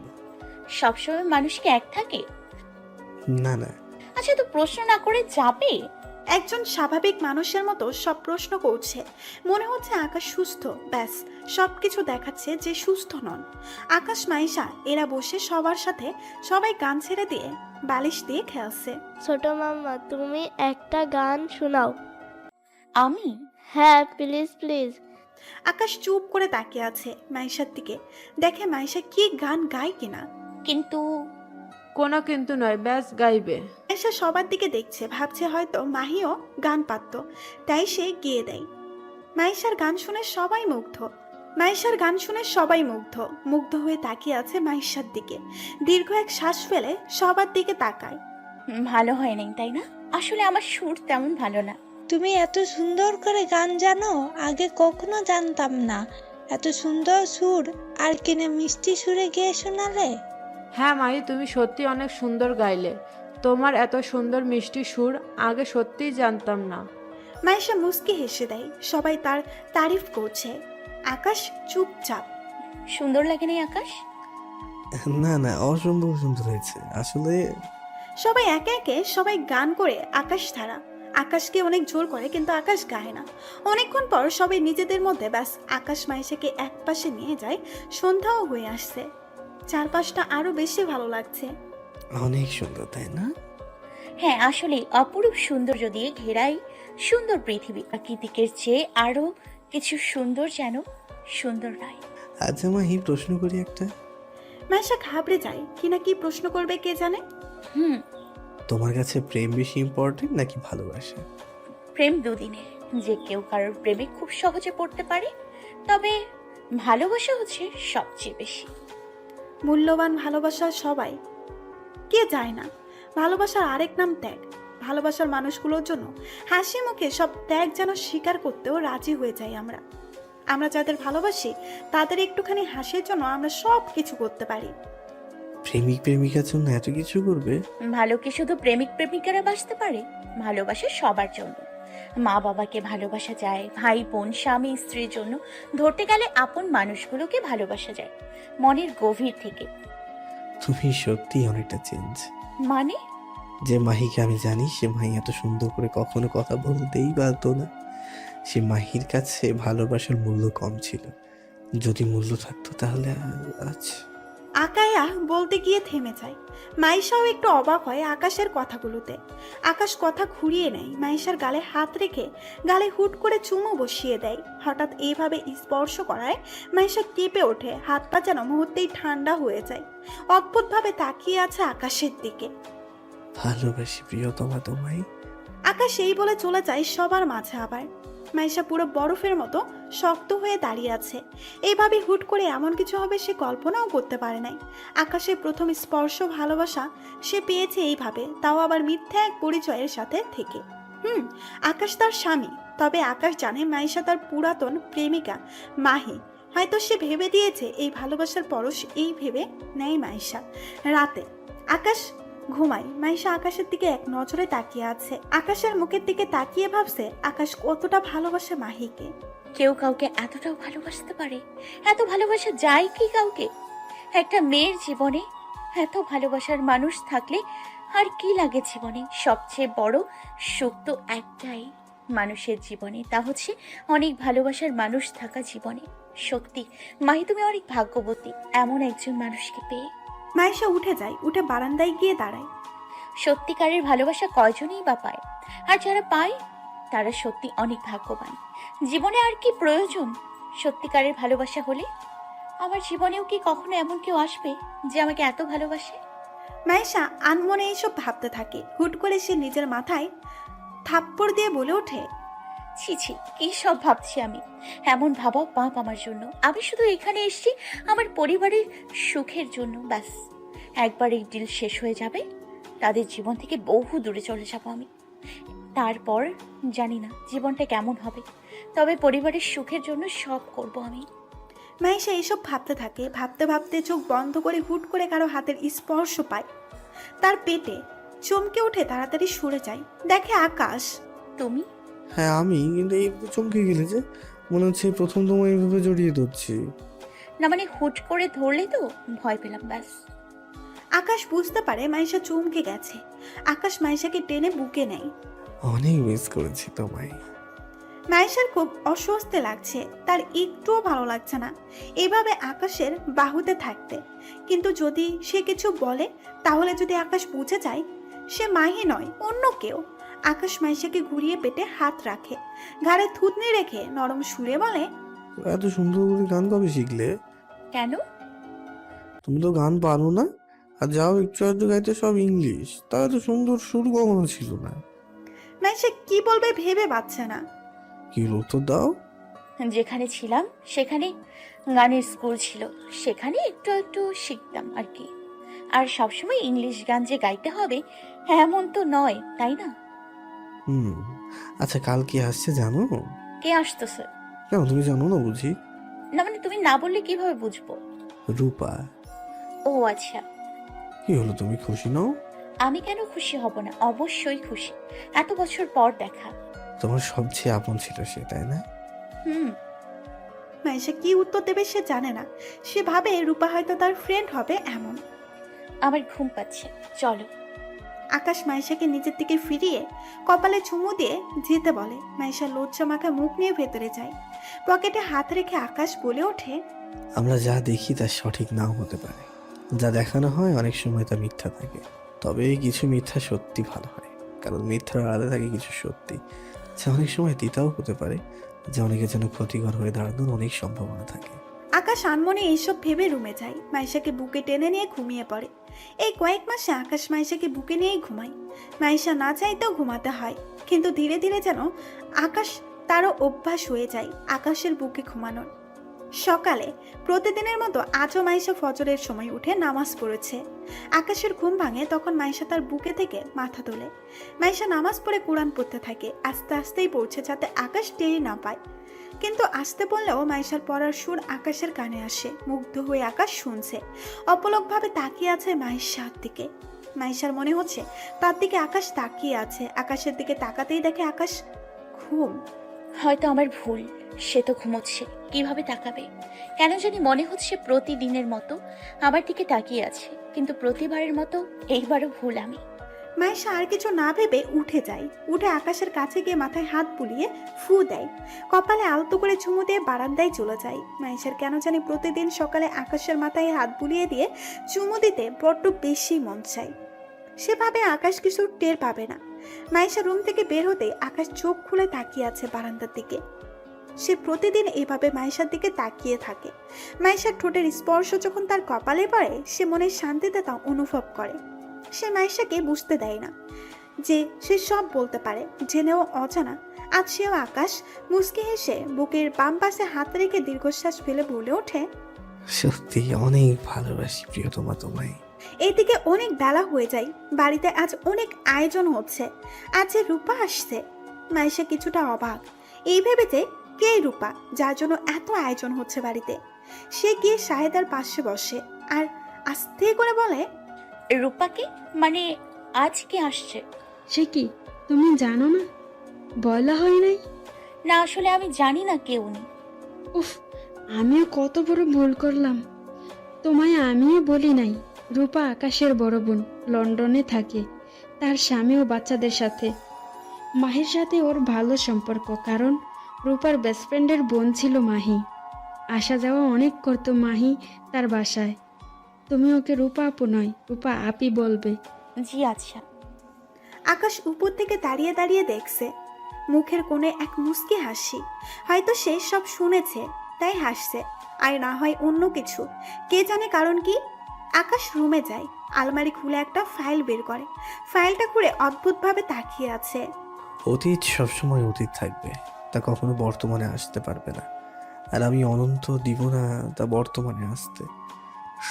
সবসময় মানুষকে এক থাকে? না না। আচ্ছা, তো প্রশ্ন না করে যাবে? একজন স্বাভাবিক মানুষের মতো সব প্রশ্ন করছে। মনে হচ্ছে আকাশ সুস্থ, ব্যাস সবকিছু দেখাচ্ছে যে সুস্থ নন। আকাশ মাইশা এরা বসে সবার সাথে সবাই গান ছেড়ে দিয়ে বালিশ দিয়ে খেলছে। ছোট মাম্মা, তুমি একটা গান শোনাও। আমি? হ্যাঁ প্লিজ প্লিজ। আকাশ চুপ করে তাকিয়ে আছে মাইশার দিকে, দেখে মাইশা কি গান গায় কিনা। কিন্তু কোনো কিন্তু নয়, ব্যাস গাইবে। মাইশা সবার দিকে দেখছে, ভাবছে হয়তো মাহিও গান পারত, তাই সে গিয়ে দেয়। মাইশার গান শুনে সবাই মুগ্ধ। মাইশার গান শুনে সবাই মুগ্ধ হয়ে তাকিয়ে আছে মাইশার দিকে। দীর্ঘ এক শ্বাস ফেলে সবার দিকে তাকায়। ভালো হয় নাই তাই না? আসলে আমার সুর তেমন ভালো না। তুমি এত সুন্দর করে গান জানো, আগে কখনো জানতাম না। এত সুন্দর সুর, আর কিনে মিষ্টি সুরে গেয়ে শোনালে। হ্যাঁ মাহি, তুমি সত্যি অনেক সুন্দর গাইলে। তোমার এত সুন্দর মিষ্টি সুর আগে সত্যিই জানতাম না। মাইশা মুস্কি হেসে দেয়, সবাই তার তারিফ করছে। আকাশ চুপচাপ। সুন্দর লাগে নাই আকাশ? না না, অসম্ভব সুন্দর হয়েছে আসলে। সবাই একে একে সবাই গান করে আকাশ ধারা। আকাশকে অনেক জোর করে, কিন্তু আকাশ গায় না। অনেকক্ষণ পর সবাই নিজেদের মধ্যে ব্যাস আকাশ মাইশাকে এক পাশে নিয়ে যায়। সন্ধ্যাও হয়ে আসছে, চারপাশটা আরো বেশি ভালো লাগছে। অনেক সুন্দর তাই না? হ্যাঁ, আসলে অপরূপ সৌন্দর্য দিয়ে ঘেরাই সুন্দর পৃথিবী। প্রাকৃতিকের চেয়ে আরো কিছু সুন্দর যেন সুন্দর নয়। আচ্ছা মাহি, প্রশ্ন করি একটা। মাইশা ঘাবড়ে যায়, কি না কি প্রশ্ন করবে কে জানে। তোমার কাছে প্রেম বেশি ইম্পর্টেন্ট নাকি ভালোবাসা? প্রেম দুদিনের, যে কেউ কারোর প্রেমে খুব সহজে পড়তে পারে, তবে ভালোবাসা হচ্ছে সবচেয়ে বেশি মূল্যবান। ভালোবাসা সবাই কে যায় না। ভালোবাসার আরেক নাম ত্যাগ। ভালোবাসার মানুষগুলোর জন্য হাসি মুখে সব ত্যাগ যেন স্বীকার করতেও রাজি হয়ে যাই আমরা যাদের ভালোবাসি তাদের একটুখানি হাসির জন্য আমরা সব কিছু করতে পারি। প্রেমিক প্রেমিকার জন্য এত কিছু করবে? ভালো কি শুধু প্রেমিক প্রেমিকারা বাঁচতে পারে? ভালোবাসা সবার জন্য। মা বাবাকে ভালোবাসা যায়, ভাই বোন, স্বামী স্ত্রীর জন্য, ধরতে গেলে আপন মানুষগুলোকে ভালোবাসা যায় মনের গভীর থেকে। তুমি সত্যি অনেকটা চেঞ্জ। মানে? যে মাহিকে আমি জানি, সে মাহি এত সুন্দর করে কখনো কথা বলতেই পারতো না। সে মাহির কাছে ভালোবাসার মূল্য কম ছিল। যদি মূল্য থাকতো তাহলে আজ। আকায়া বলতে গিয়ে থেমে যায়। মাইশাও একটু অবাক হয় আকাশের কথাগুলোতে। আকাশ কথা ঘুরিয়ে নেয়, মাইশার গালে হাত রেখে গালে হুট করে চুমু বসিয়ে দেয়। হঠাৎ এইভাবে স্পর্শ করায় মাইশা কেঁপে ওঠে, হাত পা যেন মুহূর্তেই ঠান্ডা হয়ে যায়। অদ্ভুতভাবে তাকিয়ে আছে আকাশের দিকে। ভালোবাসি প্রিয়তমা তোমায়। আকাশ এই বলে চলে যায় সবার মাঝে। আবার মাইশা পুরো বরফের মতো শক্ত হয়ে দাঁড়িয়ে আছে। এইভাবে হুট করে এমন কিছু হবে সে কল্পনাও করতে পারে নাই। আকাশের প্রথম স্পর্শ ভালোবাসা সে পেয়েছে এইভাবে, তাও আবার মিথ্যা এক পরিচয়ের সাথে থেকে। আকাশ তার স্বামী, তবে আকাশ জানে মাইশা তার পুরাতন প্রেমিকা মাহি। হয়তো সে ভেবে দিয়েছে এই ভালোবাসার পরশ, এই ভেবে নেয় মাইশা। রাতে আকাশ ঘুমাই, মাইশা আকাশের দিকে এক নজরে তাকিয়ে আছে। আকাশের মুখের দিকে তাকিয়ে ভাবছে আকাশ কতটা ভালোবাসে মাহিকে। কেউ কাউকে এতটাও ভালোবাসতে পারে? এত ভালোবাসা যায় কি কাউকে? একটা মেয়ের জীবনে এত ভালোবাসার মানুষ থাকলে আর কি লাগে জীবনে? সবচেয়ে বড় সুখ তো একটাই মানুষের জীবনে, তা হচ্ছে অনেক ভালোবাসার মানুষ থাকা জীবনে। সত্যি মাহি, তুমি অনেক ভাগ্যবতী এমন একজন মানুষকে পেয়ে। মাইশা উঠে যায়, উঠে বারান্দায় গিয়ে দাঁড়ায়। সত্যিকারের ভালোবাসা কয়জনই বা পায়, আর যারা পায় তারা সত্যি অনেক ভাগ্যবান। জীবনে আর কি প্রয়োজন? সত্যিকারের ভালোবাসা হলে আমার জীবনেও কি কখনো এমন কেউ আসবে যে আমাকে এত ভালোবাসে? মাইশা আনমনে এইসব ভাবতে থাকে। হুট করে সে নিজের মাথায় থাপ্পড় দিয়ে বলে ওঠে, ছি ছি, কি সব ভাবছি আমি? এমন ভাবাও পাপ আমার জন্য। আমি শুধু এখানে এসেছি আমার পরিবারের সুখের জন্য, ব্যাস। একবার এই ডিল শেষ হয়ে যাবে, তাদের জীবন থেকে বহু দূরে চলে যাব আমি। তারপর জানি না জীবনটা কেমন হবে, তবে পরিবারের সুখের জন্য সব করব আমি। মাইশা এইসব ভাবতে থাকে। ভাবতে ভাবতে চোখ বন্ধ করে হুট করে কারো হাতের স্পর্শ পায় তার পেটে। চমকে উঠে তাড়াতাড়ি সরে যায়, দেখে আকাশ। তুমি? হ্যাঁ আমি, কিন্তু এইভাবে চমকে গেলে যে, মনে হচ্ছে প্রথম তোমায় এইভাবে জড়িয়ে ধরছি। না মানে হুট করে ধরলে তো ভয় পেলাম, ব্যাস। আকাশ বুঝতে পারে মাইশা চমকে গেছে। আকাশ মাইশাকে টেনে বুকে নেয়। অনেক মিস করেছি তোমায়। মাইশার খুব অস্বস্তি লাগছে, তার একটুও ভালো লাগছে না এভাবে আকাশের বাহুতে থাকতে। কিন্তু যদি সে কিছু বলে, তাহলে যদি আকাশ বুঝে যায় সে মাহি নয় অন্য কেউ। আকাশ মাইশাকে ঘুরিয়ে পেটে হাত রাখে, ঘাড়ে থুতনি রেখে নরম সুরে বলে, এত সুন্দর করে গান কবে শিখলে? কেন? তুমি তো গান পারো না, আর যাও একটু আধটু গাইতে সব ইংলিশ। তা এত সুন্দর সুর কখনো ছিল না। মাইশা কি বলবে ভেবে পাচ্ছে না। কি উত্তর দাও। যেখানে ছিলাম সেখানে গানের স্কুল ছিল, সেখানে একটু একটু শিখতাম আর কি। আর সবসময় ইংলিশ গান যে গাইতে হবে এমন তো নয়, তাই না? আচ্ছা কাল কি আসছে জানো? কে আসতেছে? কেন তুমি জানো না বুঝি? না মানে তুমি না বললে কিভাবে বুঝবো? রূপা। ও আচ্ছা। কি হলো, তুমি খুশি নও? আমি কেন খুশি হব না, অবশ্যই খুশি। এত বছর পর দেখা। তোমার সবচেয়ে আপন ছিল সে, তাই না? মাইশা কি উত্তর দেবে সে জানে না। সে ভাবে রূপা হয়তো তার ফ্রেন্ড হবে এমন। আমার ঘুম পাচ্ছে, চলো। আকাশ মাইশাকে নিজের দিকে ফিরিয়ে কপালে চুমু দিয়ে যেতে বলে। মাইশা লজ্জা মাখা মুখ নিয়ে ভেতরে যায়। পকেটে হাত রেখে আকাশ বলে ওঠে, আমরা যা দেখি তা সঠিক নাও হতে পারে, যা দেখানো হয় অনেক সময় তা মিথ্যা থাকে। তবে কিছু মিথ্যা সত্যি ভালো হয়, কারণ মিথ্যার আড়ালে থাকে কিছু সত্যি, যা অনেক সময় তিতাও হতে পারে, যা অনেকের জন্য ক্ষতিকর হয়ে দাঁড়ানোর অনেক সম্ভাবনা থাকে। আকাশ আনমনে এইসব ভেবে রুমে যায়। মাইশাকে বুকে টেনে নিয়ে ঘুমিয়ে পড়ে। এই কয়েক মাসে আকাশ মাইশাকে বুকে নিয়েই ঘুমায়। মাইশা না চাইতেও ঘুমাতে হয়, কিন্তু ধীরে ধীরে যেন আকাশ তারও অভ্যাস হয়ে যায় আকাশের বুকে ঘুমানোর। সকালে প্রতিদিনের মতো আজও মাইশা ফজরের সময় উঠে নামাজ পড়েছে। আকাশের ঘুম ভাঙে তখন মাইশা তার বুকে থেকে মাথা তোলে। মাইশা নামাজ পড়ে কোরআন পড়তে থাকে, আস্তে আস্তেই পড়ছে যাতে আকাশ টের না পায়। কিন্তু আসতে বললেও মাইশার পড়ার সুর আকাশের কানে আসে। মুগ্ধ হয়ে আকাশ শুনছে, অপলকভাবে তাকিয়ে আছে মাইশার দিকে। মাইশার মনে হচ্ছে তার দিকে আকাশ তাকিয়ে আছে। আকাশের দিকে তাকাতেই দেখে আকাশ ঘুম। হয়তো আমার ভুল, সে তো ঘুমোচ্ছে, কিভাবে তাকাবে? কেন জানি মনে হচ্ছে প্রতিদিনের মতো আমার দিকে তাকিয়ে আছে, কিন্তু প্রতিবারের মতো এইবারও ভুল আমি। মাইশা আর কিছু না ভেবে উঠে যায়। উঠে আকাশের কাছে গিয়ে মাথায় হাত বুলিয়ে ফু দেয়, কপালে আলতো করে চুমু দিয়ে বারান্দায় চলে যায়। মাইশার কেন জানি প্রতিদিন সকালে আকাশের মাথায় হাত বুলিয়ে দিয়ে চুমু দিতে বড্ড বেশি মন চায়। সে ভাবে আকাশ কিছু টের পাবে না। মাইশা রুম থেকে বের হতেই আকাশ চোখ খুলে তাকিয়ে আছে বারান্দার দিকে। সে প্রতিদিন এভাবে মাইশার দিকে তাকিয়ে থাকে। মাইশার ঠোঁটের স্পর্শ যখন তার কপালে পড়ে, সে মনের শান্তিতে তা অনুভব করে। সে মাইশাকে বুঝতে দেয় না যে সে সব বলতে পারে, জেনেও অজানা। আজ সেও আকাশ মুচকি হেসে বুকের বাম পাশে হাত রেখে দীর্ঘশ্বাস ফেলে বলে ওঠে, সত্যি অনেক ভালোবাসি প্রিয়তমা তোমায়। এইদিকে অনেক বেলা হয়ে যায়। বাড়িতে আজ অনেক আয়োজন হচ্ছে। আজ যে রূপা আসছে। মাইশা কিছুটা অবাক, এই ভেবে যে কে রূপা যার জন্য এত আয়োজন হচ্ছে বাড়িতে। সে গিয়ে শাহেদার পাশে বসে আর আস্তে করে বলে, রূপাকে মানে আজ কে আসছে? সে কি তুমি জানো না? বলা হয় নাই? না আসলে আমি জানি না কে উনি। উফ, আমিও কত বড় ভুল করলাম। তোমায় আমিও বলি নাই, রূপা আকাশের বড় বোন, লন্ডনে থাকে, তার স্বামী ও বাচ্চাদের সাথে। মাহির সাথে ওর ভালো সম্পর্ক, কারণ রূপার বেস্ট ফ্রেন্ডের বোন ছিল মাহি। আসা যাওয়া অনেক করতো মাহি তার বাসায়। তুমি ওকে রূপা আপু নয়, রূপা আপি বলবে। জি আচ্ছা। আকাশ উপর থেকে দাঁড়িয়ে দাঁড়িয়ে দেখছে, মুখের কোণে এক মুচকি হাসি। হয়তো সে সব শুনেছে তাই হাসছে, আর না হয় অন্য কিছু, কে জানে কারণ কি। আকাশ রুমে যায়, আলমারি খুলে একটা ফাইল বের করে। ফাইলটা খুলে অদ্ভুতভাবে তাকিয়ে আছে। অতীত সবসময় অতীত থাকবে, তা কখনো বর্তমানে আসতে পারবে না। আর আমি অনন্ত দিব না তা বর্তমানে আসতে।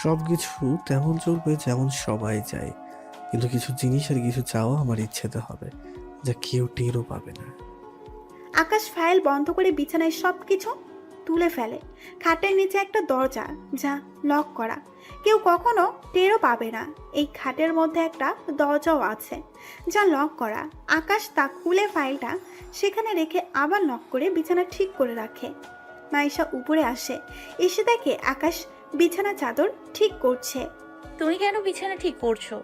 সব কিছু তেমন চলবে যেমন সবাই চায়, কিন্তু কিছু জিনিস আর কিছু চাওয়া আমার ইচ্ছেতে হবে, যা কেউ টেরও পাবে না। আকাশ ফাইল বন্ধ করে বিছানায় সব কিছু তুলে ফেলে। খাটের নিচে একটা দরজা, যা লক করা, কেউ কখনো টেরও পাবে না। এই খাটের মধ্যে একটা দরজাও আছে, যা লক করা। আকাশ তা খুলে ফাইলটা সেখানে রেখে আবার লক করে বিছানা ঠিক করে রাখে। মাইশা উপরে আসে, এসে দেখে আকাশ বিছানা চাদর ঠিক করছে। তুমি কেন বিছানা ঠিক করছো?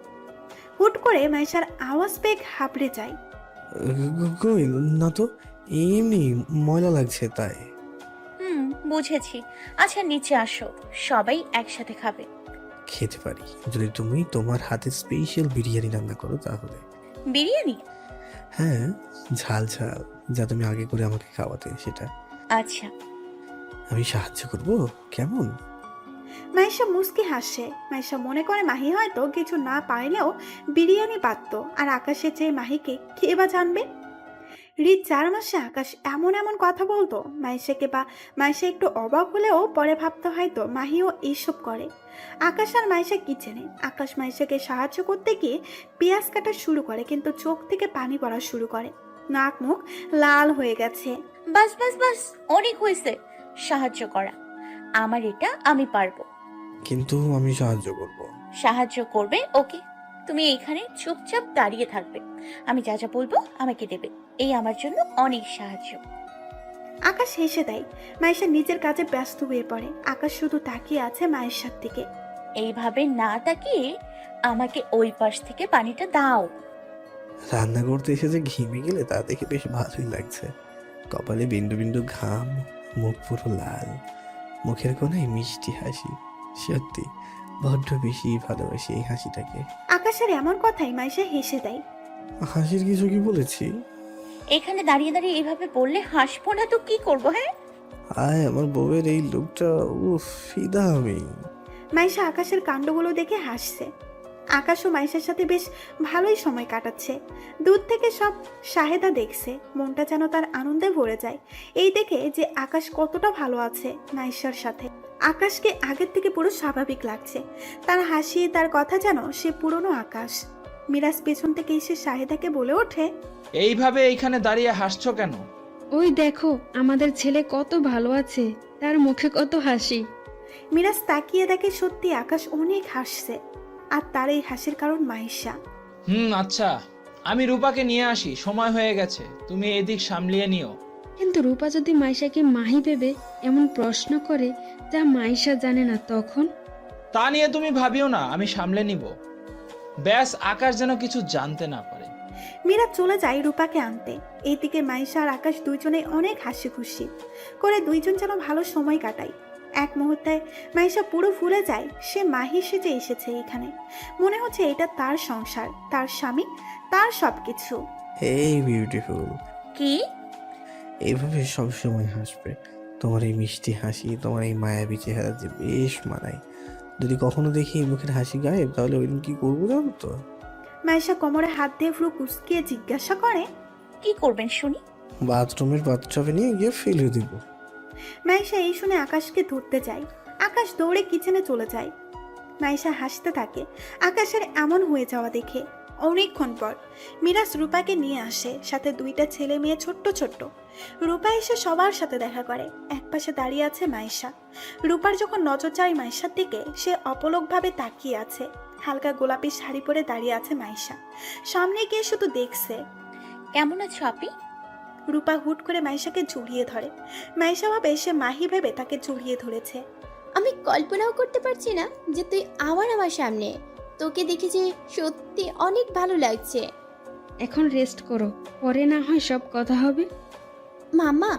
হুট করে মাইশার আওয়াজ পেয়ে ঘাবড়ে যায়। কই না তো, এমনি ময়লা লাগছে তাই। বুঝেছি। আচ্ছা নিচে আসো, সবাই একসাথে খাবে। খেতে পারি যদি তুমি তোমার হাতে স্পেশাল বিরিয়ানি রান্না করো তাহলে। বিরিয়ানি? হ্যাঁ, ঝাল ঝাল, যা তুমি আগে করে আমাকে খাওয়াতে, সেটা। আচ্ছা। আমি সাহায্য করব, কেমন? মাইশা মুস্কি হাসে। মাইশা মনে করে মাহি হয়তো কিছু না পারলেও বিরিয়ানি পারত, আর আকাশের চেয়ে মাহিকে কে বা জানবে। রিত 4 মাসে আকাশ এমন এমন কথা বলতো মাইশাকে, বা মাইশা একটু অবাক হলেও পরে ভাবতে হয়তো মাহিও এইসব করে। আকাশ আর মাইশা কিচেনে। আকাশ মাইশাকে সাহায্য করতে গিয়ে পেঁয়াজ কাটা শুরু করে, কিন্তু চোখ থেকে পানি পড়া শুরু করে, নাক মুখ লাল হয়ে গেছে। বাস বাস বাস, অনেক হয়েছে সাহায্য করা। আমার এটা আমি পারবো। কিন্তু আমি সাহায্য করব। সাহায্য করবে? ওকে, তুমি এখানে চুপচাপ দাঁড়িয়ে থাকবে, আমি যা যা বলবো আমাকে দেবে। এই আমার জন্য অনেক সাহায্য। আকাশ হেসে দেয়। মাইশা নিজের কাজে ব্যস্ত হয়ে পড়ে। আকাশ শুধু তাকিয়ে আছে মায়েশার দিকে। এইভাবে না তাকিয়ে আমাকে ওই পাশ থেকে পানিটা দাও। রান্না করতে এসে যে ঘেমে গেলে তা দেখে বেশ ভালোই লাগছে। কপালে বিন্দু বিন্দু ঘাম, মুখ পুরো লাল, মুখের কোণায় মিষ্টি হাসি। সত্যি বড্ড বেশি ভালোবাসি এই হাসিটাকে। আকাশের এমন কথাই মাইশা হেসে দেয়। হাসির কিছু কি বলেছি? এখানে দাঁড়িয়ে দাঁড়িয়ে এইভাবে বললে হাসবো না তো কি করবো? হ্যাঁ, আয় আমার বউয়ের এই লোকটা, উফ, ফিদা আমি। মাইশা আকাশের কাণ্ডগুলো দেখে হাসছে। আকাশ ও মাইশার সাথে বেশ ভালোই সময় কাটাচ্ছে। দূর থেকে সব শাহেদা দেখছে, মনটা যেন তার আনন্দে ভরে যায় এই দেখে যে আকাশ কতটা ভালো আছে মাইশার সাথে। আকাশকে আগের থেকে পুরো স্বাভাবিক লাগছে। তার হাসি, তার কথা যেন সে পুরনো আকাশ। মিরাজ পেছন থেকে এসে শাহেদাকে বলে ওঠে, এইভাবে এইখানে দাঁড়িয়ে হাসছো কেন? ওই দেখো আমাদের ছেলে কত ভালো আছে, তার মুখে কত হাসি। মিরাজ তাকিয়ে দেখে সত্যি আকাশ অনেক হাসছে, আর তার এই হাসির কারণ মাইশা। আচ্ছা, আমি রূপাকে নিয়ে আসি, সময় হয়ে গেছে, তুমি এদিক সামলিয়ে নিও। কিন্তু রূপা যদি মাইশাকে মাহি ভেবে এমন প্রশ্ন করে যা মাইশা জানে না, তখন? তা নিয়ে তুমি ভাবিও না, আমি সামলে নিব। ব্যাস আকাশ যেন কিছু জানতে না পারে। মীরা চলে যায় রূপাকে আনতে। এইদিকে মাইশা আর আকাশ দুইজনে অনেক হাসি খুশি করে দুইজন যেন ভালো সময় কাটায়। এক মুহূর্তে মাইশা পুরো ভুলে যায় সে মাহি সেজে এসেছে এখানে। মনে হচ্ছে এটা তার সংসার, তার স্বামী, তার সবকিছু। এই বিউটিফুল, কি? এইভাবে সবসময় হাসবে। তোমার এই মিষ্টি হাসি, তোমার এই মায়াবী চেহারা যে বেশ মানায়। যদি কখনো দেখি এই মুখের হাসি গায়েব, তাহলে ওই দিন কি করবো জানো তো? মাইশা কোমরে হাত দিয়ে ভ্রু কুঁচকিয়ে জিজ্ঞাসা করে, কি করবেন শুনি? বাথরুমের বাথটাবে নিয়ে গিয়ে ফেলে দিব। মাইশা এই শুনে আকাশকে ধরতে যায়। আকাশ দৌড়ে কিচেনে চলে যায়। মাইশা হাসতে থাকে আকাশের এমন হয়ে যাওয়া দেখে। অনেকক্ষণ পর মিরাজ রূপাকে নিয়ে আসে, সাথে দুইটা ছেলে মেয়ে ছোট্ট ছোট্ট। রূপা এসে সবার সাথে দেখা করে। একপাশে দাঁড়িয়ে আছে মাইশা। রূপার যখন নজর যায় মাইশার দিকে, সে অপলকভাবে তাকিয়ে আছে। হালকা গোলাপি শাড়ি পরে দাঁড়িয়ে আছে মাইশা, সামনে গিয়ে শুধু দেখছে। কেমন আছো আপনি? রূপা হুট করে মাইশাকে জড়িয়ে ধরে। মাইশা ভাবে সে মাহি ভেবে তাকে জড়িয়ে ধরেছে। আমি কল্পনাও করতে পারছি না যে তুই আবার আমার সামনে। তোকে দেখে যে সত্যি অনেক ভালো লাগছে। এখন রেস্ট করো, পরে না হয় সব কথা হবে। মাম্মা